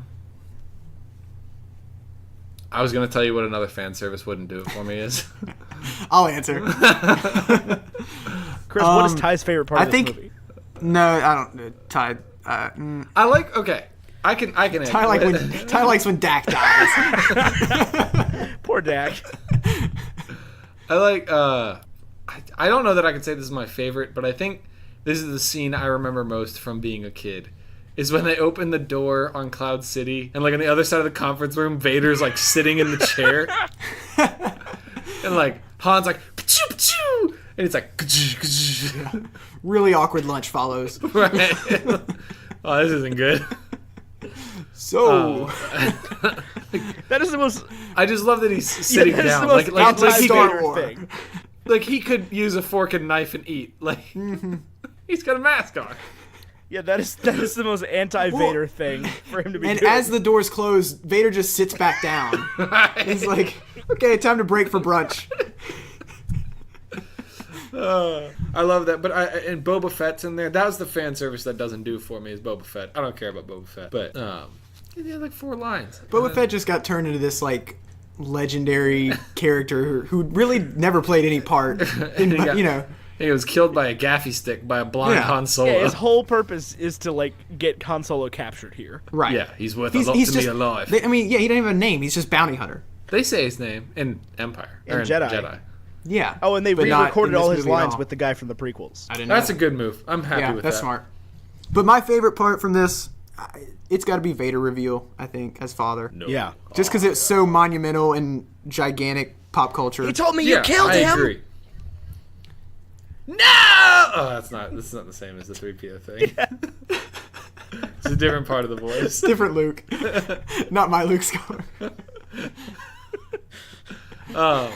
I was gonna tell you what another fan service wouldn't do it for me is. I'll answer. Chris, what is Ty's favorite part of this movie? No, I don't. Ty. I like. Okay, I can. Ty likes when Dak dies. Poor Dak. I like. I don't know that I can say this is my favorite, but I think this is the scene I remember most from being a kid. Is when they open the door on Cloud City, and like on the other side of the conference room, Vader's like sitting in the chair, and like Han's like "Pachoo, pachoo," and it's like Really awkward lunch follows. right. Oh, this isn't good. So That is the most. I just love that he's sitting that is down, the most like Star anti-Vader Wars. thing. like he could use a fork and knife and eat. Like he's got a mask on. Yeah, that is the most anti-Vader thing for him to be and doing. as the doors close, Vader just sits back down. He's like, "Okay, time to break for brunch." I love that, but and Boba Fett's in there. That was the fan service that doesn't do for me is Boba Fett. I don't care about Boba Fett, but he had like 4 lines. Boba Fett just got turned into this like legendary character who really never played any part. In, Yeah. you know, He was killed by a gaffy stick by a blind Han Solo. Yeah, his whole purpose is to like get Han Solo captured here. Right. Yeah, he's worth a lot to me alive. He doesn't even have a name. He's just bounty hunter. They say his name in Empire. In or Jedi. Yeah. Oh, and they but not re-recorded in this all his movie at lines all. with the guy from the prequels. I didn't know That's that. a good move. I'm happy with that. That's smart. But my favorite part from this, it's got to be Vader reveal, I think, as father. No. Yeah. Just because it's so monumental and gigantic pop culture. He told me Yeah, you killed I him. agree. No! Oh, this is not the same as the 3PO thing. It's a different part of the voice. Different Luke. Not my Luke Skywalker. Oh.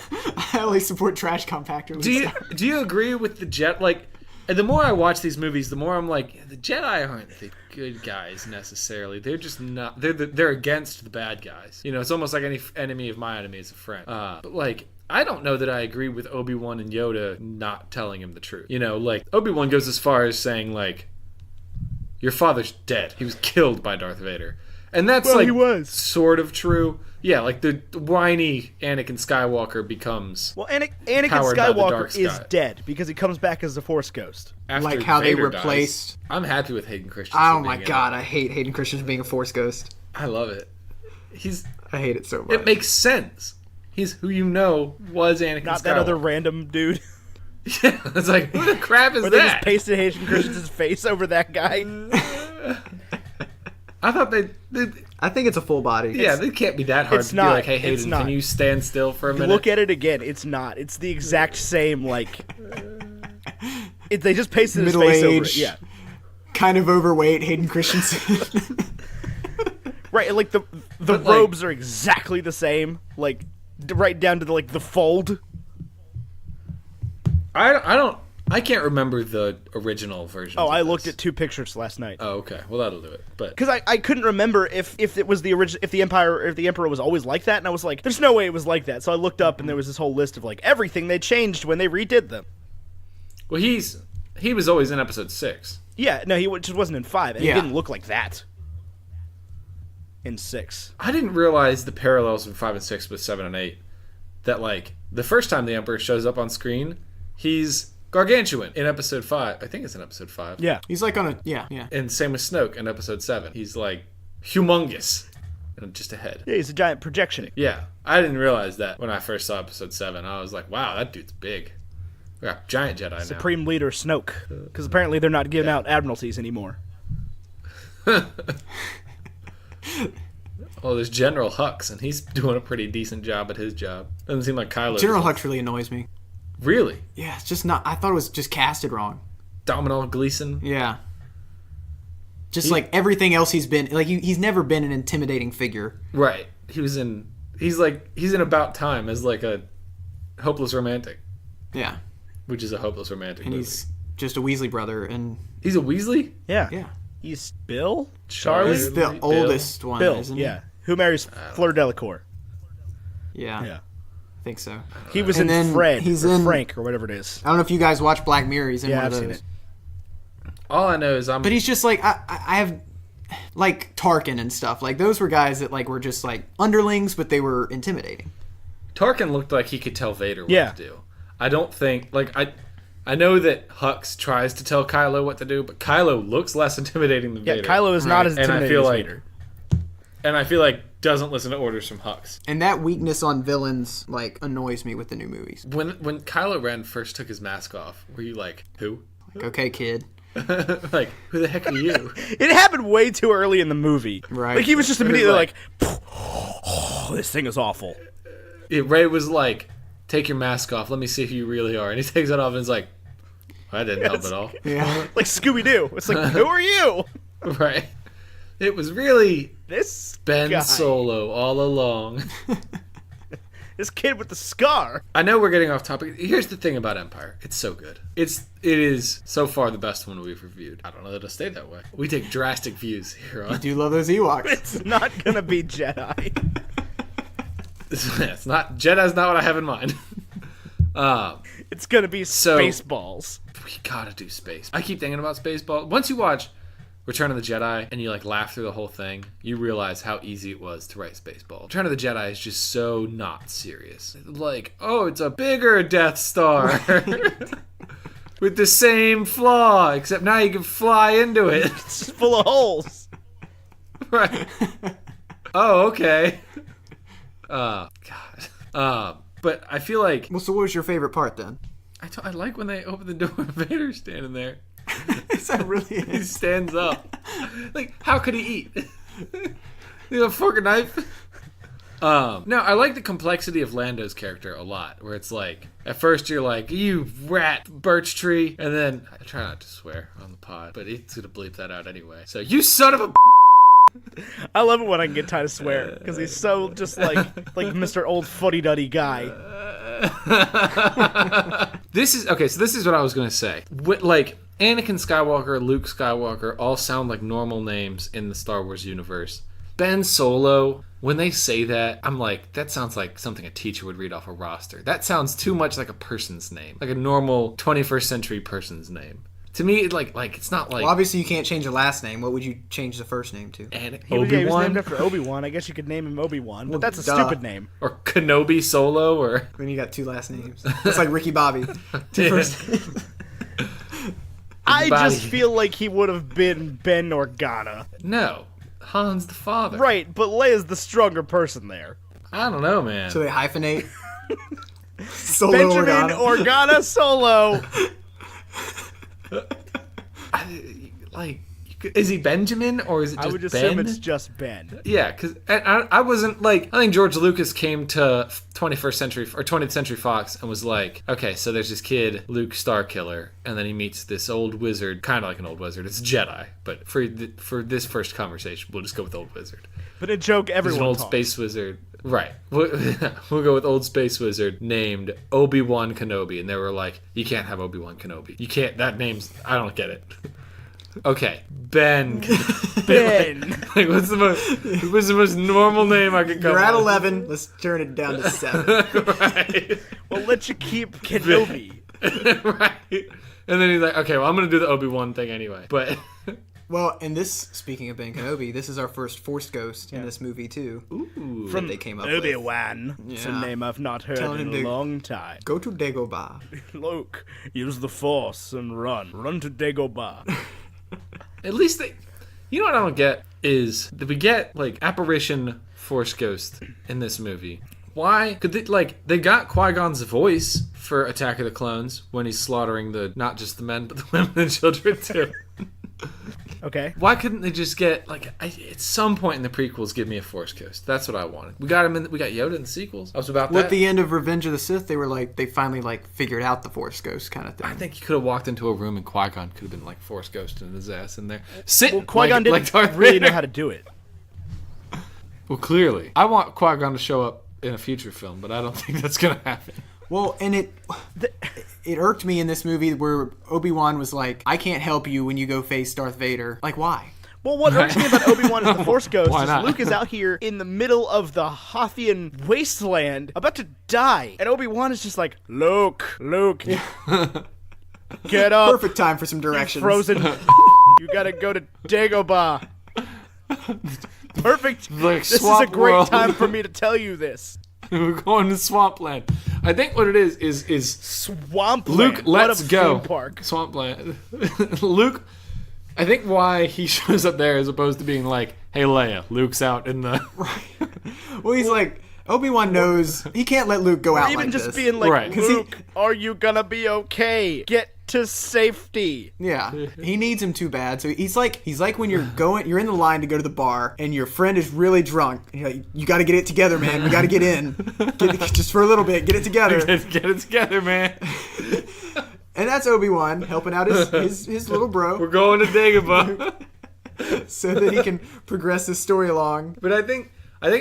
I only support trash compactor Luke Skywalker. Do you agree with the Jet? Like, and the more I watch these movies, the more I'm like, the Jedi aren't the good guys necessarily. They're just not. They're against the bad guys. You know, it's almost like any enemy of my enemy is a friend. But like, I don't know that I agree with Obi-Wan and Yoda not telling him the truth. You know, like Obi-Wan goes as far as saying like, your father's dead. He was killed by Darth Vader. And that's Well, like he was. sort of true. Yeah, like the whiny Anakin Skywalker becomes Well, Anakin Powered by the dark Skywalker is sky. dead because he comes back as the Force ghost. after Like how they Vader replaced- dies. I'm happy with Hayden Christensen. Oh my being in god, it. I hate Hayden Christensen being a Force ghost. I love it. I hate it so much. It makes sense. He's who you know was Anakin Not Skywalker. that other random dude. Yeah, it's like, who the crap is Where they just that? pasted Hayden Christensen's face over that guy. I thought they I think it's a full body. yeah, they can't be that hard it's to not. be like, hey, It's Hayden, not. can you stand still for a minute? Look at it again. It's not. It's the exact same, like... they just pasted his face over it. Middle-aged. Yeah. Kind of overweight Hayden Christensen. Right, and, like, the But, like- robes are exactly the same. Like, right down to, the fold. I can't remember the original version. Oh, I looked at 2 pictures last night. Oh, okay. Well, that'll do it. But Because I couldn't remember if it was the original, if the Emperor was always like that, and I was like, there's no way it was like that. So I looked up, and there was this whole list of like everything they changed when they redid them. well, he was always in episode 6. Yeah, no, he just wasn't in 5, and Yeah. he didn't look like that in 6. I didn't realize the parallels from 5 and 6 with 7 and 8. That like the first time the Emperor shows up on screen, he's gargantuan in episode 5. I think it's in episode 5. Yeah, He's like on a yeah. And same with Snoke in episode 7. He's like humongous and just a head. yeah, he's a giant projection. Yeah, I didn't realize that when I first saw episode 7. I was like, wow, that dude's big. We got giant Jedi now. Supreme Leader Snoke, because apparently they're not giving out admiralties anymore. Well, there's General Hux, and he's doing a pretty decent job at his job. Doesn't seem like Kylo. General does. Hux really annoys me. Really? Yeah, it's just not. I thought it was just casted wrong. Domhnall Gleeson? Yeah. Just like everything else he's been, like he's never been an intimidating figure. Right. He's in About Time as like a hopeless romantic, Yeah, which is a hopeless romantic and movie. he's just a Weasley brother, and He's a Weasley? Yeah, yeah, he's Bill, Charlie? he's the Bill. oldest one, Bill, isn't he? yeah, who marries Fleur Delacour. Yeah, Yeah, I think so. he was And in then Fred, he's or in- Frank, or whatever it is. I don't know if you guys watch Black Mirror. He's in Yeah, one I've of seen those. it. All I know is But he's just like I have like Tarkin and stuff. Like those were guys that like were just like underlings, but they were intimidating. Tarkin looked like he could tell Vader what Yeah. to do. I don't think I know that Hux tries to tell Kylo what to do, but Kylo looks less intimidating than Yeah, Vader. Kylo is not Right. as And I intimidating feel as like- Vader. And I feel like doesn't listen to orders from Hux. And that weakness on villains like annoys me with the new movies. When Kylo Ren first took his mask off, were you like, who? Like, okay, kid. Like, who the heck are you? It happened way too early in the movie. Right. Like he was just It was immediately like- like, oh, this thing is awful. Ray was like, take your mask off. Let me see who you really are. And he takes it off and is like, that didn't help at all. Yeah. Like Scooby Doo. It's like, who are you? Right. It was really This Ben guy. Solo all along. This kid with the scar. I know we're getting off topic. Here's the thing about Empire. It's so good. It is so far the best one we've reviewed. I don't know that it'll stay that way. We take drastic views here on. Do you love those Ewoks? It's not gonna be Jedi. It's not Jedi's not what I have in mind. It's gonna be So- Spaceballs. We gotta do space. I keep thinking about Spaceball. Once you watch Return of the Jedi and you like laugh through the whole thing, you realize how easy it was to write Spaceball. Return of the Jedi is just so not serious. Like, oh, it's a bigger Death Star. with the same flaw, except now you can fly into it. It's full of holes. Right. Oh, okay. God. But I feel like... Well, so what was your favorite part then? I like when they open the door and Vader's standing there. Is that really He stands up. Like, how could he eat? You have a fork and knife? No, I like the complexity of Lando's character a lot, where it's like, at first you're like, you rat birch tree, and then, I try not to swear on the pod, but he's gonna bleep that out anyway. So, you son of a... I love it when I can get Ty to swear, because he's so just like Mr. Old Fuddy-Duddy guy. This is what I was gonna say. Like, Anakin Skywalker, Luke Skywalker all sound like normal names in the Star Wars universe. Ben Solo, when they say that, I'm like, that sounds like something a teacher would read off a roster. That sounds too much like a person's name, like a normal 21st century person's name. To me, like it's not like... Well, obviously you can't change the last name. What would you change the first name to? He was named after Obi-Wan. I guess you could name him Obi-Wan, but that's a stupid name. Or Kenobi Solo, or... When you got two last names. It's like Ricky Bobby. Two first names. I just feel like he would have been Ben Organa. No. Han's the father. Right, but Leia's the stronger person there. I don't know, man. So they hyphenate. Solo Benjamin Organa Solo. Is he Benjamin or is it just Ben? I would assume it's just Ben. Yeah, because I wasn't like... I think George Lucas came to 21st century or 20th Century Fox and was like, okay, so there's this kid, Luke Starkiller, and then he meets this old wizard, kind of like an old wizard. It's Jedi, but for this first conversation, we'll just go with old wizard. But a joke everyone He's an old talks. space wizard. Right. We'll go with old space wizard named Obi-Wan Kenobi. And they were like, you can't have Obi-Wan Kenobi. You can't. That name's... I don't get it. Okay. Ben. Like, what's the most normal name I could come You're at with? 11. Let's turn it down to 7. Right. We'll let you keep Kenobi. Right. And then he's like, okay, well, I'm going to do the Obi-Wan thing anyway. But... Well, and this, speaking of Ben Kenobi, this is our first Force Ghost in this movie, too. Ooh. From they came up Obi-Wan. with. It's a name I've not heard Telling in him a to long time. Go to Dagobah. Luke, use the Force and run. Run to Dagobah. At least they... You know what I don't get is that we get, like, apparition Force Ghost in this movie. Why? Could they, like, they got Qui-Gon's voice for Attack of the Clones when he's slaughtering not just the men, but the women and children, too. Okay. Why couldn't they just get, like, at some point in the prequels, give me a Force Ghost? That's what I wanted. We got Yoda in the sequels. I was about Well, that. at the end of Revenge of the Sith, they finally, figured out the Force Ghost kind of thing. I think you could have walked into a room and Qui-Gon could have been, like, Force Ghosting his ass in there. Sit, Well, Qui-Gon didn't Darth really Vader. know how to do it. Well, clearly. I want Qui-Gon to show up in a future film, but I don't think that's going to happen. Well, and it irked me in this movie where Obi-Wan was like, I can't help you when you go face Darth Vader. Like, why? Well, what irks me about Obi-Wan as the Force Ghost Why is not? Luke is out here in the middle of the Hothian wasteland, about to die. And Obi-Wan is just like, Luke, get up. Perfect time for some directions. Frozen. You gotta go to Dagobah. Perfect. Like This is Swamp a great World. time for me to tell you this. We're going to Swampland. I think what it is Swampland. Luke, let's what a go. Theme park. Swampland. Luke, I think why he shows up there as opposed to being like, hey Leia, Luke's out in the... Well, he's like, Obi-Wan knows he can't let Luke go out Even like just this. being like, Right. 'Cause Luke, are you gonna be okay? Get to safety. Yeah, he needs him too bad. So he's like when you're in the line to go to the bar, and your friend is really drunk. And you're like, you got to get it together, man. We got to get in, just for a little bit. Get it together. Get it together, man. And that's Obi-Wan helping out his little bro. We're going to Dagobah. So that he can progress his story along. But I think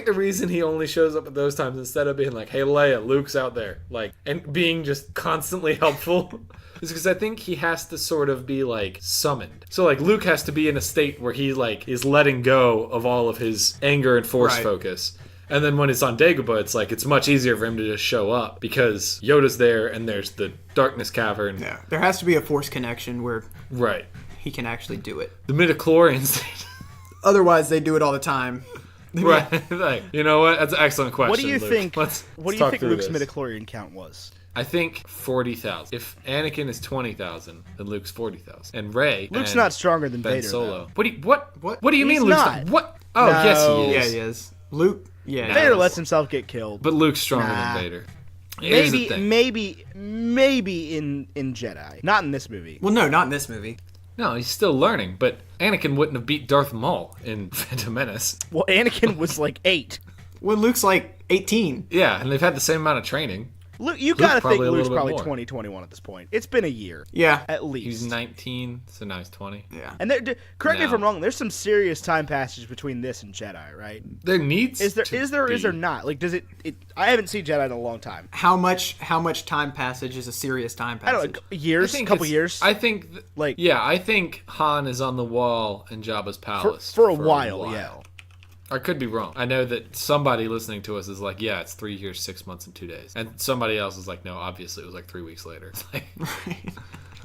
the reason he only shows up at those times instead of being like, hey Leia, Luke's out there, like, and being just constantly helpful, is because I think he has to sort of be like summoned. So like Luke has to be in a state where he like is letting go of all of his anger and force focus. And then when it's on Dagobah, it's like it's much easier for him to just show up because Yoda's there and there's the darkness cavern. Yeah, there has to be a force connection where Right. he can actually do it. The midichlorians. Otherwise, they do it all the time. Right. Like, you know what? That's an excellent question. What do you Luke. think? Let's What do you talk think through Luke's this. midichlorian count was? I think 40,000. If Anakin is 20,000, then Luke's 40,000. And Rey. Luke's and not stronger than Ben Vader. Solo. Though. What do you He's mean Luke's not. What? Oh, No. yes, he Yeah, is. he is. Luke. Yeah. Vader he lets is. himself get killed. But Luke's stronger Nah. than Vader. Here's the Maybe, thing. maybe in Jedi, not in this movie. Well, no, not in this movie. No, he's still learning. But Anakin wouldn't have beat Darth Maul in Phantom Menace. Well, Anakin was like 8. When Luke's like 18. Yeah, and they've had the same amount of training. Luke, you gotta probably think a Luke's little bit probably more. 20, 21 at this point. It's been a year, Yeah. at least. He's 19, so now he's 20. Yeah. And correct me if No. I'm wrong. There's some serious time passage between this and Jedi, right? There needs Is there to is there be. is there not? Like, does it? I haven't seen Jedi in a long time. How much time passage is a serious time I passage? don't know, years, couple years. I think, Like- I think Han is on the wall in Jabba's palace for a while, yeah. I could be wrong. I know that somebody listening to us is like, yeah, it's 3 years, 6 months, and 2 days, and somebody else is like, no, obviously it was like 3 weeks later. It's like,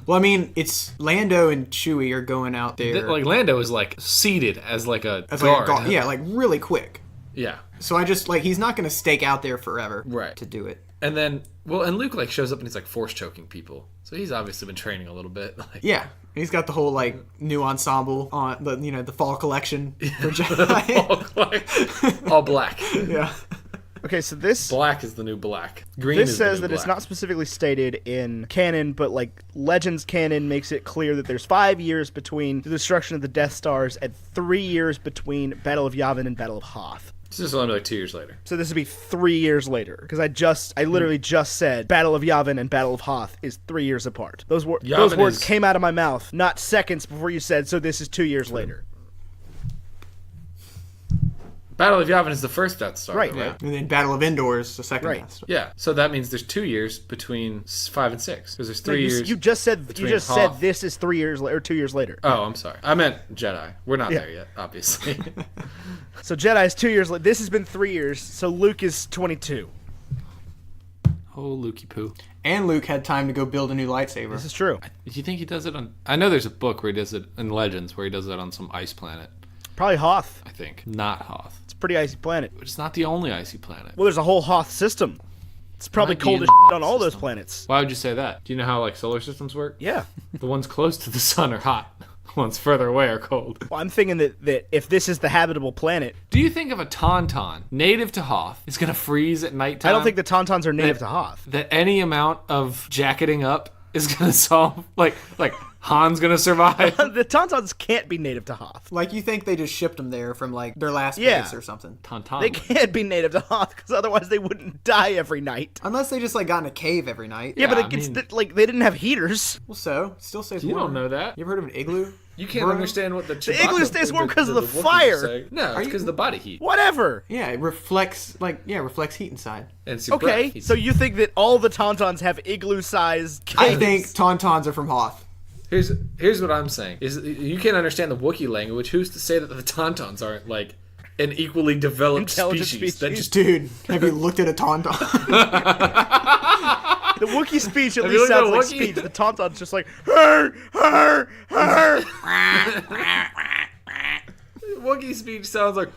Well, I mean, it's Lando and Chewie are going out there. like Lando is like seated as like a as like guard. a guard. Yeah, like really quick. Yeah. So I just like he's not going to stake out there forever, Right. To do it. And then, and Luke like shows up and he's like force choking people, so he's obviously been training a little bit. Like, Yeah, he's got the whole like new ensemble on the fall collection for Jedi. all black. Yeah. Okay, so this Black is the new black. Green this is says the that new it's black. not specifically stated in canon, but like Legends canon makes it clear that there's 5 years between the destruction of the Death Stars and 3 years between Battle of Yavin and Battle of Hoth. It's just only like 2 years later. So this would be 3 years later, because I literally just said Battle of Yavin and Battle of Hoth is 3 years apart. Those Yavin words is- came out of my mouth not seconds before you said. So this is 2 years later. Battle of Yavin is the first Death Star, Right. right? And then Battle of Endor is the second. Right. Death Star. Yeah. So that means there's 2 years between 5 and 6, because there's 3 years. You just said between said Hoth. this is 3 years later or 2 years later. Oh, I'm sorry. I meant Jedi. We're not Yeah. there yet, obviously. So Jedi is 2 years later. This has been 3 years. So Luke is 22. Oh, Lukey poo. And Luke had time to go build a new lightsaber. This is true. Do you think he does it on? I know there's a book where he does it in Legends where he does it on some ice planet. Probably Hoth. I think not Hoth. It's a pretty icy planet. But it's not the only icy planet. Well, there's a whole Hoth system. It's probably Might be cold in as the shit Hoth on all those system. planets. Why would you say that? Do you know how like solar systems work? Yeah. The ones close to the sun are hot. The ones further away are cold. Well, I'm thinking that if this is the habitable planet, Do you think if a tauntaun native to Hoth is gonna freeze at nighttime? I don't think the Tauntauns are native to Hoth. that any amount of jacketing up is gonna solve. Like Han's gonna survive. The Tauntauns can't be native to Hoth. Like you think they just shipped them there from like their last Yeah. base or something? Tauntaun. They can't be native to Hoth because otherwise they wouldn't die every night. Unless they just like got in a cave every night. Yeah, but I it gets mean- like they didn't have heaters. Well, so still stays You warm. don't know that. You ever heard of an igloo? You can't Bro? understand what the igloo stays warm 'cause of the fire. No, it's because of the body heat. Whatever. Yeah, it reflects reflects heat inside. And it's your Okay, breath. so you think that all the Tauntauns have igloo-sized caves? I think Tauntauns are from Hoth. Here's what I'm saying: is you can't understand the Wookiee language. Who's to say that the Tauntauns aren't like an equally developed Intelligent species that species. just Dude, have you looked at a Tauntaun? The Wookiee speech at Have you least looked at sounds a like Wookiee? speech. The Tauntaun's just like, her. Wookiee speech sounds like.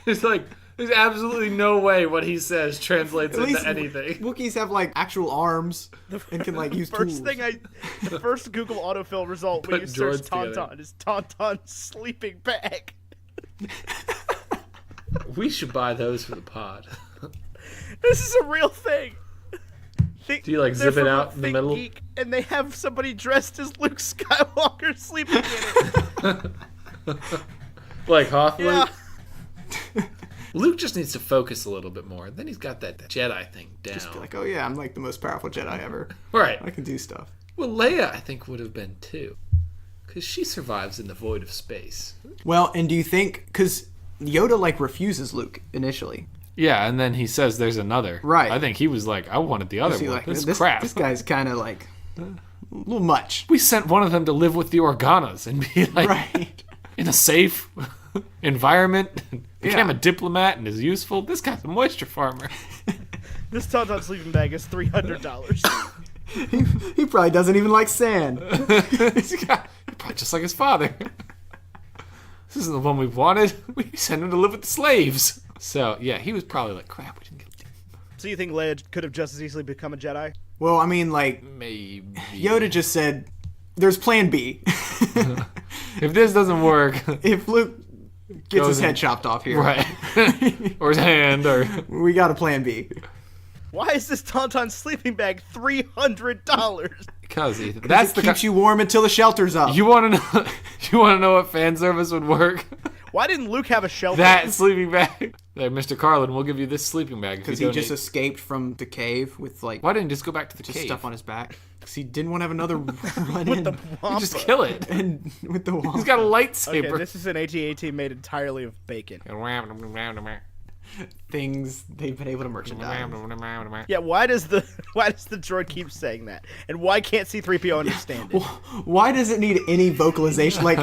It's like there's absolutely no way what he says translates into anything. Wookiees have like actual arms and can like use tools. The first Google autofill result when Put you search droids together. Tauntaun is Tauntaun sleeping bag. We should buy those for the pod. This is a real thing. Do you, like, zip it out in the middle? And they have somebody dressed as Luke Skywalker sleeping in it. Like Hoth Yeah. Luke. Luke just needs to focus a little bit more. Then he's got that Jedi thing down. Just be like, oh yeah, I'm like the most powerful Jedi ever. Right. I can do stuff. Well, Leia, I think, would have been too. Because she survives in the void of space. Well, and do you think, because Yoda like refuses Luke initially. Yeah, and then he says there's another. Right. I think he was like, I wanted the other See, one. like, This is crap. This guy's kind of like a little much. We sent one of them to live with the Organas and be like Right. in a safe environment. Became Yeah. a diplomat and is useful. This guy's a moisture farmer. This Tauntaun sleeping bag is $300. He probably doesn't even like sand. He's probably just like his father. This isn't the one we wanted. We sent him to live with the slaves. So, yeah, he was probably like, crap, we didn't get him. So you think Leia could have just as easily become a Jedi? Well, I mean, like, Maybe. Yoda just said, there's plan B. If this doesn't work... If Luke gets his head chopped off here. Right. Or his hand, or... We got a plan B. Why is this Tauntaun sleeping bag $300? Because, Ethan, That's the keeps you warm until the shelter's up. You want to know? You want to know what fan service would work? Why didn't Luke have a shelter? That sleeping bag. There, Mr. Carlin, we'll give you this sleeping bag. Because he just escaped from the cave with, like... Why didn't he just go back to the cave? Stuff on his back. Because he didn't want to have another run With in. the Wampa. Just kill it. And with the wall. He's got a lightsaber. Okay, this is an AT-AT made entirely of bacon. Things they've been able to merchandise. Yeah, why does the droid keep saying that? And why can't C-3PO understand it? Why does it need any vocalization? Like,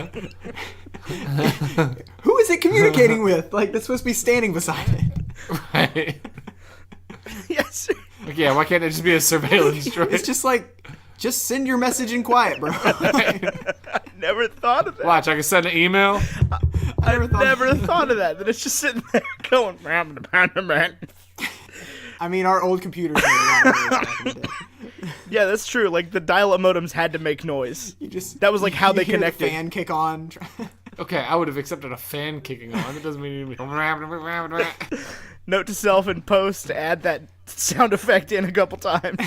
who is it communicating with? Like, that's supposed to be standing beside it. Right. Yes. Like, yeah, why can't it just be a surveillance droid? It's just like, just send your message in quiet, bro. I never thought of that. Watch, I can send an email. I never thought of that. That it's just sitting there going, I mean, our old computers made a lot of noise back in the day. Yeah, that's true. Like, the dial-up modems had to make noise. That was like how they hear the connected. fan kick on. Okay, I would have accepted a fan kicking on. It doesn't mean... Note to self in post to add that sound effect in a couple times.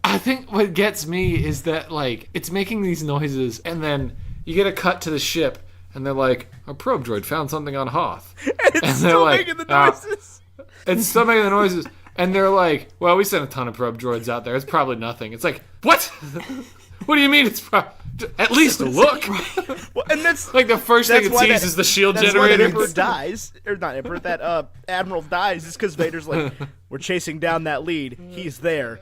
I think what gets me is that, like, it's making these noises, and then you get a cut to the ship, and they're like, our probe droid found something on Hoth. And it's still making the noises. It's still making the noises. And they're like, well, we sent a ton of probe droids out there. It's probably nothing. It's like, what? What do you mean it's at least a look? Well, and that's like the first thing it sees is the shield that's generator. Why that Emperor dies, or not Emperor, that Admiral dies is because Vader's like, we're chasing down that lead. He's there.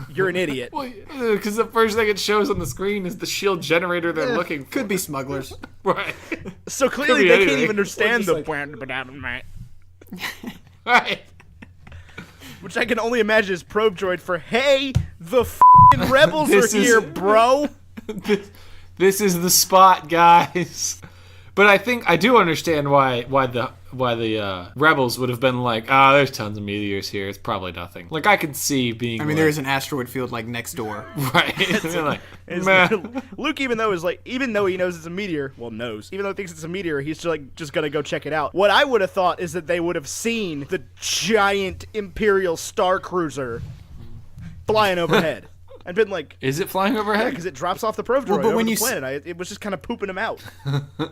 You're an idiot. Because the first thing it shows on the screen is the shield generator they're looking for. Could be smugglers. Right. So clearly they can't even understand the... Right. Which I can only imagine is probe droid for, hey, the f***ing rebels are here, bro. This is the spot, guys. But I do understand why the rebels would have been like, there's tons of meteors here. It's probably nothing. Like, I could see being. I mean, there is an asteroid field like next door. Right. Like, Luke, even though he knows it's a meteor, even though he thinks it's a meteor, he's just gonna go check it out. What I would have thought is that they would have seen the giant Imperial Star Cruiser flying overhead. And been like, is it flying overhead? Yeah, because it drops off the probe droid but when over you the planet. It was just kind of pooping him out.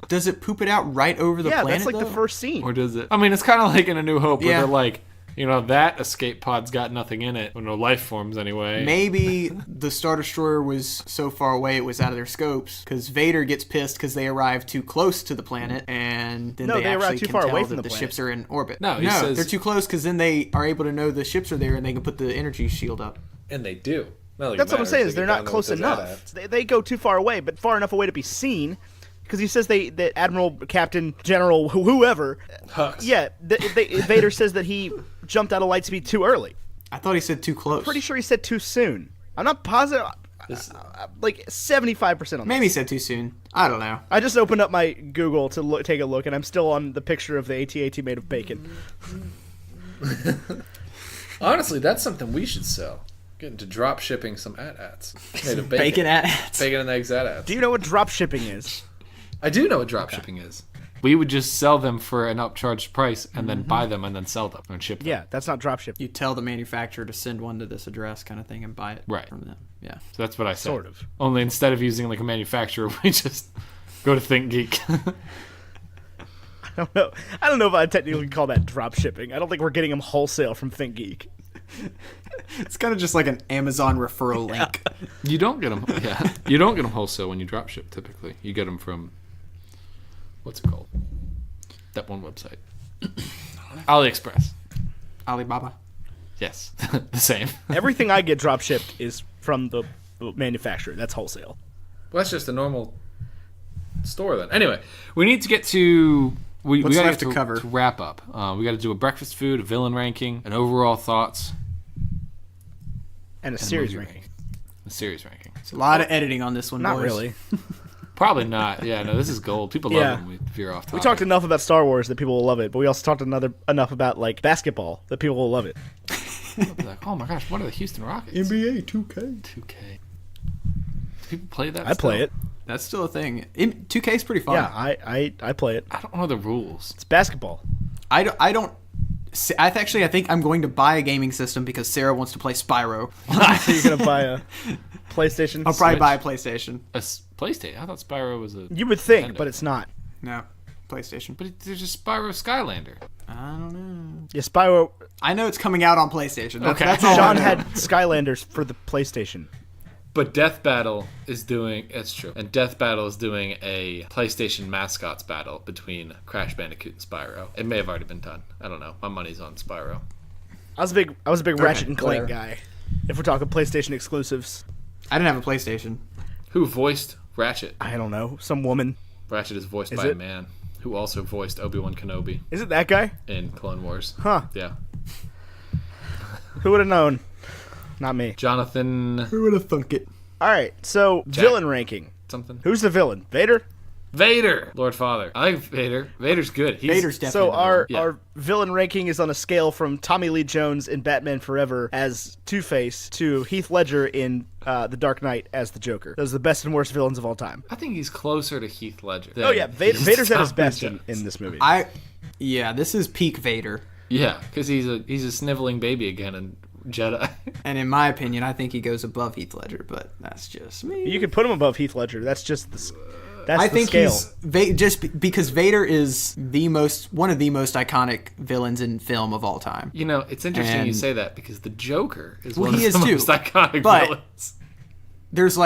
Does it poop it out right over the planet? Yeah, that's like though? the first scene. Or does it? I mean, it's kind of like in A New Hope, where they're like, that escape pod's got nothing in it, or no life forms anyway. Maybe the Star Destroyer was so far away it was out of their scopes, because Vader gets pissed because they arrive too close to the planet, and then they arrive actually too can far tell away that from the the planet. ships are in orbit. No, he says they're too close because then they are able to know the ships are there and they can put the energy shield up. And they do. That's what I'm saying, is they're not close enough. They go too far away, but far enough away to be seen. Because he says that Admiral, Captain, General, whoever. Hux. Yeah, Vader says that he jumped out of lightspeed too early. I thought he said too close. Pretty sure he said too soon. I'm not positive. Like 75% on that. Maybe he said too soon. I don't know. I just opened up my Google to take a look, and I'm still on the picture of the AT-AT made of bacon. Honestly, that's something we should sell. Get into drop shipping some AT-ATs made of bacon. Bacon AT-ATs. Bacon and eggs AT-ATs. Do you know what drop shipping is? I do know what drop shipping is. We would just sell them for an upcharged price and then buy them and then sell them and ship them. Yeah, that's not drop shipping. You tell the manufacturer to send one to this address kind of thing and buy it from them. Yeah. So that's what I said. Sort of. Only instead of using like a manufacturer, we just go to ThinkGeek. I don't know if I'd technically call that drop shipping. I don't think we're getting them wholesale from ThinkGeek. It's kind of just like an Amazon referral link. You don't get them. Yeah, you don't get them wholesale when you drop ship. Typically, you get them from what's it called? That one website, AliExpress. Alibaba. Yes, the same. Everything I get drop shipped is from the manufacturer. That's wholesale. Well, that's just a normal store then. Anyway, we need to get to. We What's got left to cover? To wrap up. We got to do a breakfast food, a villain ranking, an overall thoughts, and a series ranking. A series ranking. It's a lot of editing on this one, Not boys. really. Probably not. Yeah, no, this is gold. People love it when we veer off topic. We talked enough about Star Wars that people will love it, but we also talked enough about like basketball that people will love it. They'll be like, oh my gosh, what are the Houston Rockets? NBA 2K. 2K. Do people play that? I play still? it. That's still a thing. 2K is pretty fun. Yeah, I play it. I don't know the rules. It's basketball. I think I'm going to buy a gaming system because Sarah wants to play Spyro. So you're gonna buy a PlayStation? I'll probably Switch? buy a PlayStation. PlayStation? I thought Spyro was a... You would think, Nintendo. but it's not. No, PlayStation. But there's just Spyro Skylander. I don't know. Yeah, Spyro. I know it's coming out on PlayStation. Okay. That's all. John I know. had Skylanders for the PlayStation. But Death Battle is doing... It's true. And Death Battle is doing a PlayStation mascots battle between Crash Bandicoot and Spyro. It may have already been done. I don't know. My money's on Spyro. I was a big Ratchet and Clank whatever. guy. If we're talking PlayStation exclusives, I didn't have a PlayStation. Who voiced Ratchet? I don't know, some woman. Ratchet is voiced by it? a man who also voiced Obi-Wan Kenobi Is it that guy? in Clone Wars. Huh? Yeah. Who would have known? Not me. Jonathan Who would have thunk it? All right, so villain ranking. something. Who's the villain? Vader. Vader! Lord Father. I like Vader. Vader's good. Vader's definitely. So our Yeah. our villain ranking is on a scale from Tommy Lee Jones in Batman Forever as Two-Face to Heath Ledger in The Dark Knight as the Joker. Those are the best and worst villains of all time. I think he's closer to Heath Ledger. Oh yeah, Vader's at his Tommy best Jones. in this movie. This is peak Vader. Yeah, because he's a sniveling baby again in Jedi. And in my opinion, I think he goes above Heath Ledger, but that's just me. You can put him above Heath Ledger. That's just I think scale. just because Vader is one of the most iconic villains in film of all time. You know, it's interesting you And- say that because the Joker is Well, one he of the is too, most iconic but- villains. There's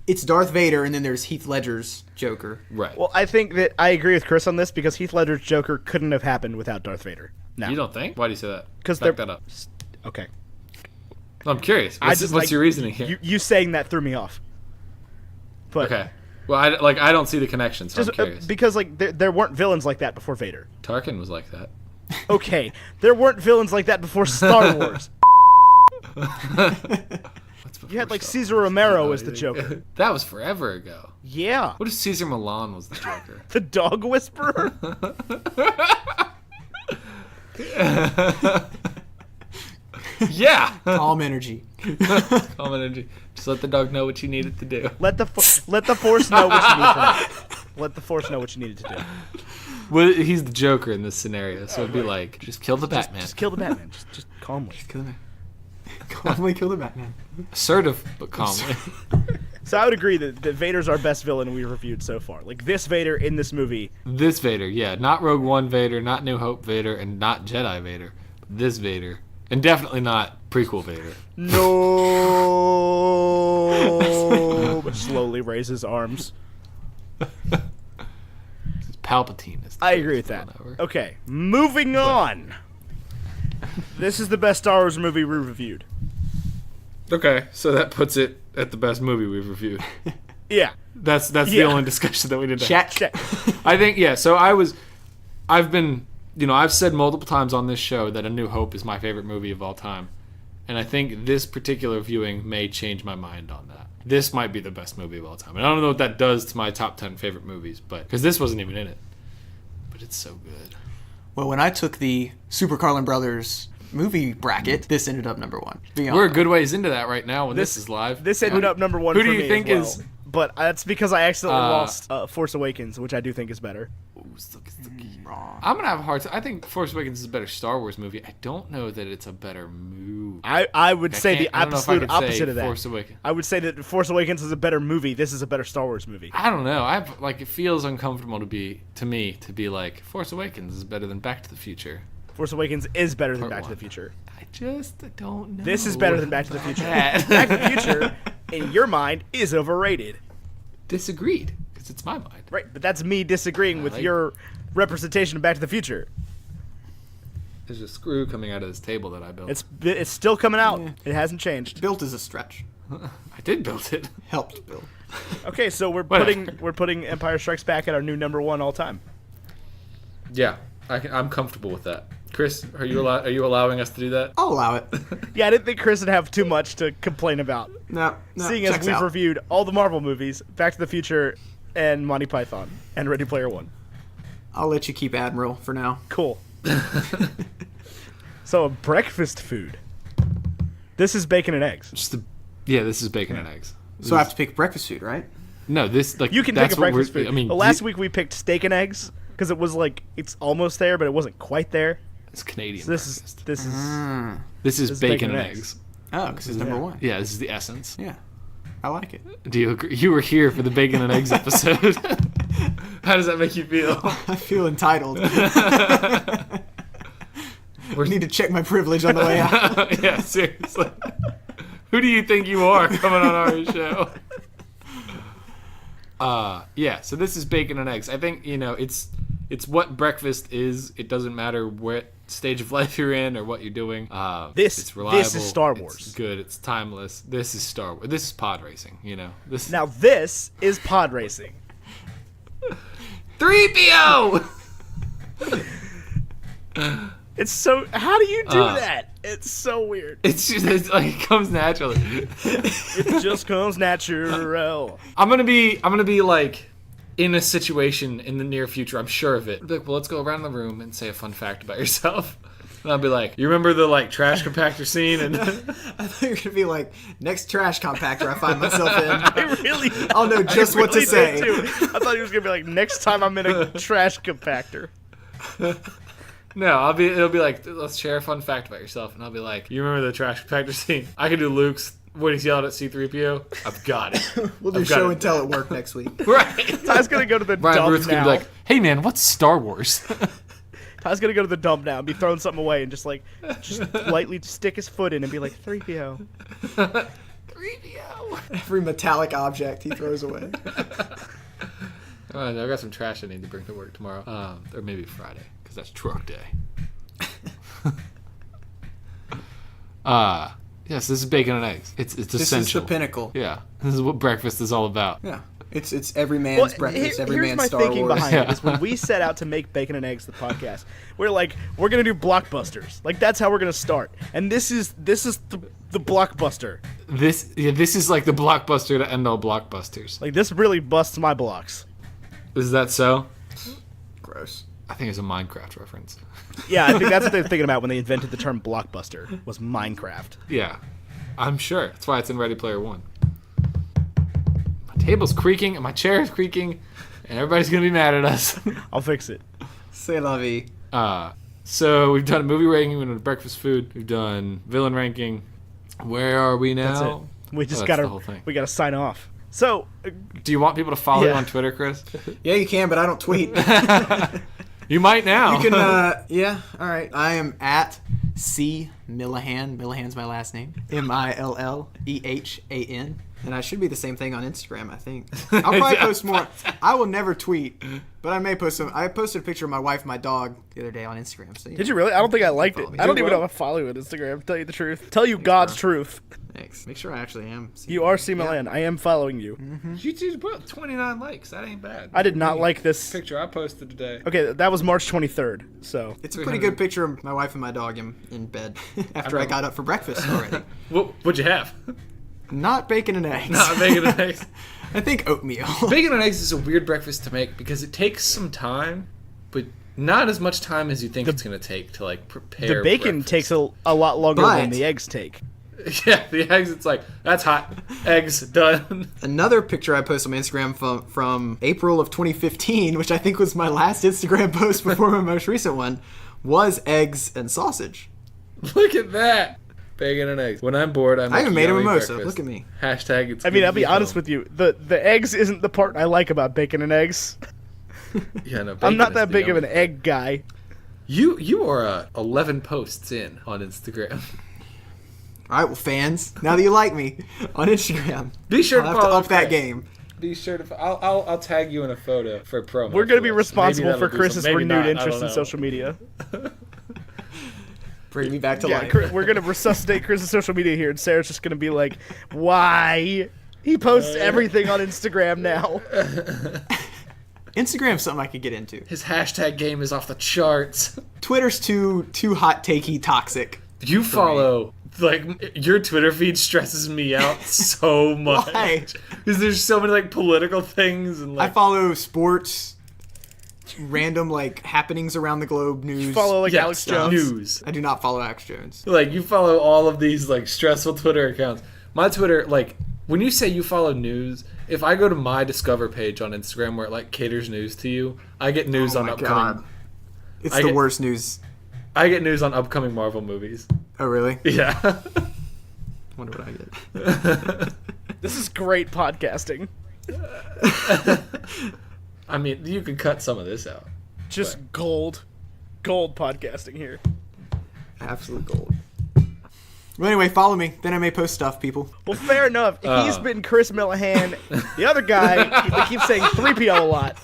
it's Darth Vader, and then there's Heath Ledger's Joker. Right. Well, I think that I agree with Chris on this because Heath Ledger's Joker couldn't have happened without Darth Vader. No, You don't think? Why do you say that? because Back they're that up. okay. I'm curious. I What's, just what's your reasoning here? You saying that threw me off. But Okay. Well, I don't see the connection, so I'm just curious. because there weren't villains like that before Vader. Tarkin was like that. Okay, there weren't villains like that before Star Wars. What's before You had like Star Caesar Wars? Romero as the Joker. That was forever ago. Yeah, What if Caesar Milan was the Joker? the Dog Whisperer. Yeah. Calm energy. Calm energy. Just let the dog know what you needed to do. Let the Force know what you need from it. Let the Force know what you needed to do. Well, he's the Joker in this scenario, so it'd be like, just kill the Batman. Just kill the Batman. Just calmly. Kill the Calmly kill the Batman. Assertive, but calmly. So I would agree that Vader's our best villain we reviewed so far. Like this Vader in this movie. This Vader, yeah. Not Rogue One Vader, not New Hope Vader, and not Jedi Vader. This Vader. And definitely not prequel Vader. No. Slowly raises arms. Palpatine is the I agree with greatest that. villain ever. Okay, moving on. This is the best Star Wars movie we reviewed. Okay, so that puts it at the best movie we've reviewed. Yeah. That's the Yeah. only discussion that we did. Check. I think, yeah, so I've been, I've said multiple times on this show that A New Hope is my favorite movie of all time. And I think this particular viewing may change my mind on that. This might be the best movie of all time. And I don't know what that does to my top 10 favorite movies, but because this wasn't even in it. But it's so good. Well, when I took the Super Carlin Brothers movie bracket, this ended up number one. We're a good ways into that right now when this is live. This ended up number one Who for do you me think as well. is- But that's because I accidentally lost Force Awakens, which I do think is better. wrong. I'm gonna have a hard time. I think Force Awakens is a better Star Wars movie. I don't know that it's a better movie. I would say the I don't know if I absolute could say opposite of that. Force Awakens. I would say that Force Awakens is a better movie. This is a better Star Wars movie. I don't know. It feels uncomfortable to be like Force Awakens is better than Back to the Future. Force Awakens is better than Part Back to one. the Future. I just don't know. This is better than Back to the Future. That. Back to the Future, in your mind, is overrated. Disagreed, because it's my mind. Right, but that's me disagreeing with like- your representation of Back to the Future. There's a screw coming out of this table that I built. It's still coming out. It hasn't changed. Built is a stretch. I did build it. Helped build. Okay, so we're Whatever. putting Empire Strikes Back at our new number one all time. Yeah, I'm comfortable with that. Chris, are you allowing us to do that? I'll allow it. Yeah, I didn't think Chris would have too much to complain about. No, Seeing as checks we've out. reviewed all the Marvel movies, Back to the Future, and Monty Python, and Ready Player One. I'll let you keep Admiral for now. Cool. So, breakfast food. This is bacon and eggs. This is bacon and eggs. So I have to pick breakfast food, right? No, this like You can that's pick a what breakfast we're- food. I mean, Last week we picked steak and eggs because it was like it's almost there, but it wasn't quite there. it's Canadian. So this is bacon and eggs. Oh, because it's number one. Yeah, this is the essence. Yeah. I like it. Do you agree? You were here for the bacon and eggs episode. How does that make you feel? I feel entitled. We need to check my privilege on the way out. Yeah, seriously. Who do you think you are coming on our show? Yeah, so this is bacon and eggs. I think, it's what breakfast is. It doesn't matter what stage of life you're in or what you're doing. It's reliable. This is Star Wars. It's good. It's timeless. This is Star Wars. This is pod racing, This Now this is pod racing. 3PO! It's so. How do you do that? It's so weird. It's like it comes naturally. It just comes natural. I'm gonna be like in a situation in the near future. I'm sure of it. I'll be like, well, let's go around the room and say a fun fact about yourself. And I'll be like, you remember the like trash compactor scene? And I thought you were gonna be like, next trash compactor I find myself in. I really. I'll know just what to really say. did, too. I thought he was gonna be like, next time I'm in a trash compactor. No, it'll be like, let's share a fun fact about yourself. And I'll be like, you remember the trash compactor scene? I can do Luke's when he's yelling at C-3PO. I've got it. We'll do show and tell at work next week. Right. Ty's gonna go to the Ryan dump Ruth's now. gonna be like, hey man, what's Star Wars? Ty's gonna go to the dump now and be throwing something away and just lightly stick his foot in and be like 3PO. 3PO. Every metallic object he throws away. I've got some trash I need to bring to work tomorrow. Or maybe Friday, because that's truck day. Yes, this is bacon and eggs. It's essential. This is the pinnacle. Yeah, this is what breakfast is all about. Yeah. It's every man's breakfast, every here's man's my Star thinking Wars. behind it is when we set out to make Bacon and Eggs the podcast, we're like, we're gonna do blockbusters. Like that's how we're gonna start. And this is the blockbuster. This is like the blockbuster to end all blockbusters. Like this really busts my blocks. Is that so? Gross. I think it's a Minecraft reference. Yeah, I think that's what they're thinking about when they invented the term blockbuster was Minecraft. Yeah, I'm sure. That's why it's in Ready Player One. My table's creaking and my chair is creaking, and everybody's gonna be mad at us. I'll fix it. C'est la vie. So we've done a movie ranking, we've done breakfast food, we've done villain ranking. Where are we now? That's it. We just that's the whole thing. we gotta sign off. So, Do you want people to follow you Yeah. on Twitter, Chris? Yeah, you can, but I don't tweet. You might now. You can, yeah, all right. I am at C Millehan. Millehan's my last name. Millehan. And I should be the same thing on Instagram, I think. I'll probably post more. I will never tweet, but I may post some. I posted a picture of my wife and my dog the other day on Instagram. So, did you really? I don't think I liked it. Follow me. I don't Do even know well. if I follow you on Instagram, to tell you the truth. Tell you God's truth. Thanks. Make sure I actually am. You are C. Milan. I am following you. You just put 29 likes. That ain't bad. I did not like this. Picture I posted today. Okay, that was March 23rd, so. It's a pretty good picture of my wife and my dog in bed after I got up for breakfast already. What'd you have? Not bacon and eggs. Not bacon and eggs. I think oatmeal. Bacon and eggs is a weird breakfast to make because it takes some time, but not as much time as you think it's going to take to like prepare. The bacon breakfast. takes a lot longer than But- the eggs take. Yeah, the eggs. It's like that's hot. Eggs done. Another picture I posted on Instagram from April of 2015, which I think was my last Instagram post before my most recent one, was eggs and sausage. Look at that. Bacon and eggs. When I'm bored, I even made a yummy mimosa. breakfast. Look at me. Hashtag it's. I mean, I'll be honest with you. The eggs isn't the part I like about bacon and eggs. Yeah, no. I'm bacon not is that the big of yummy an egg guy. You are 11 posts in on Instagram. All right, well, fans, now that you like me on Instagram, Be sure I'll to have to follow up that Chris. game. Be sure to. I'll tag you in a photo for a promo. We're going to be for us. responsible Maybe for that'll do Chris's something. Maybe renewed not, I interest don't in know. social media. Bring me back to Yeah, life. we're going to resuscitate Chris's social media here, and Sarah's just going to be like, why? He posts everything on Instagram now. Instagram's something I could get into. His hashtag game is off the charts. Twitter's too hot, takey, toxic. You follow. Like, your Twitter feed stresses me out so much. Why? Because there's so many, like, political things and, I like... follow sports, random like happenings around the globe news. Follow like Yes, Alex Jones. News. I do not follow Alex Jones. Like, you follow all of these, like, stressful Twitter accounts. My Twitter, like, when you say you follow news, if I go to my Discover page on Instagram where it, like, caters news to you, I get news on upcoming... It's the worst news. I get news on upcoming Marvel movies. Oh, really? Yeah. Wonder what I get. This is great podcasting. I mean, you could cut some of this out. Just gold podcasting here. Absolute gold. Well, anyway, follow me. Then I may post stuff, people. Well, fair enough. He's been Chris Millehan. The other guy, they keep saying 3PO a lot.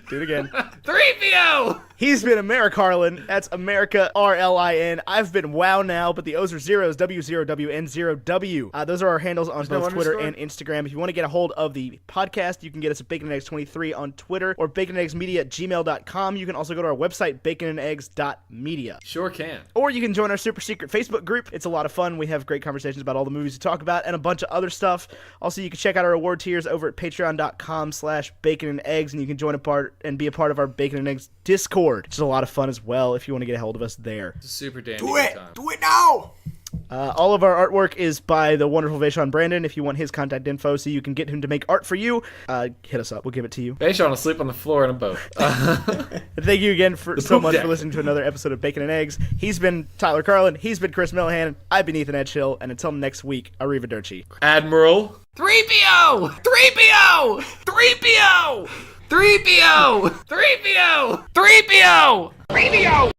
Do it again. 3PO! He's been America Harlan. That's America RLIN. I've been Wow Now, but the O's are zeros, W0WN0W. Those are our handles on both Twitter and Instagram. If you want to get a hold of the podcast, you can get us at Baconandeggs23 on Twitter or baconandeggsmedia@gmail.com. You can also go to our website, baconandeggs.media. Sure can. Or you can join our super secret Facebook group. It's a lot of fun. We have great conversations about all the movies we talk about and a bunch of other stuff. Also, you can check out our award tiers over at patreon.com/baconandeggs, and you can join a part and be a part of our Bacon and Eggs Discord, which is a lot of fun as well if you want to get a hold of us there. It's a super dandy Do it! time. Do it now! All of our artwork is by the wonderful Vashaun Brandon. If you want his contact info so you can get him to make art for you, hit us up. We'll give it to you. Bashan will sleep on the floor in a boat. Thank you again so much deck. for listening to another episode of Bacon and Eggs. He's been Tyler Carlin. He's been Chris Millehan. I've been Ethan Edgehill. And until next week, arrivederci. Admiral. 3PO! 3PO! 3PO! 3PO! 3PO! 3PO! 3PO!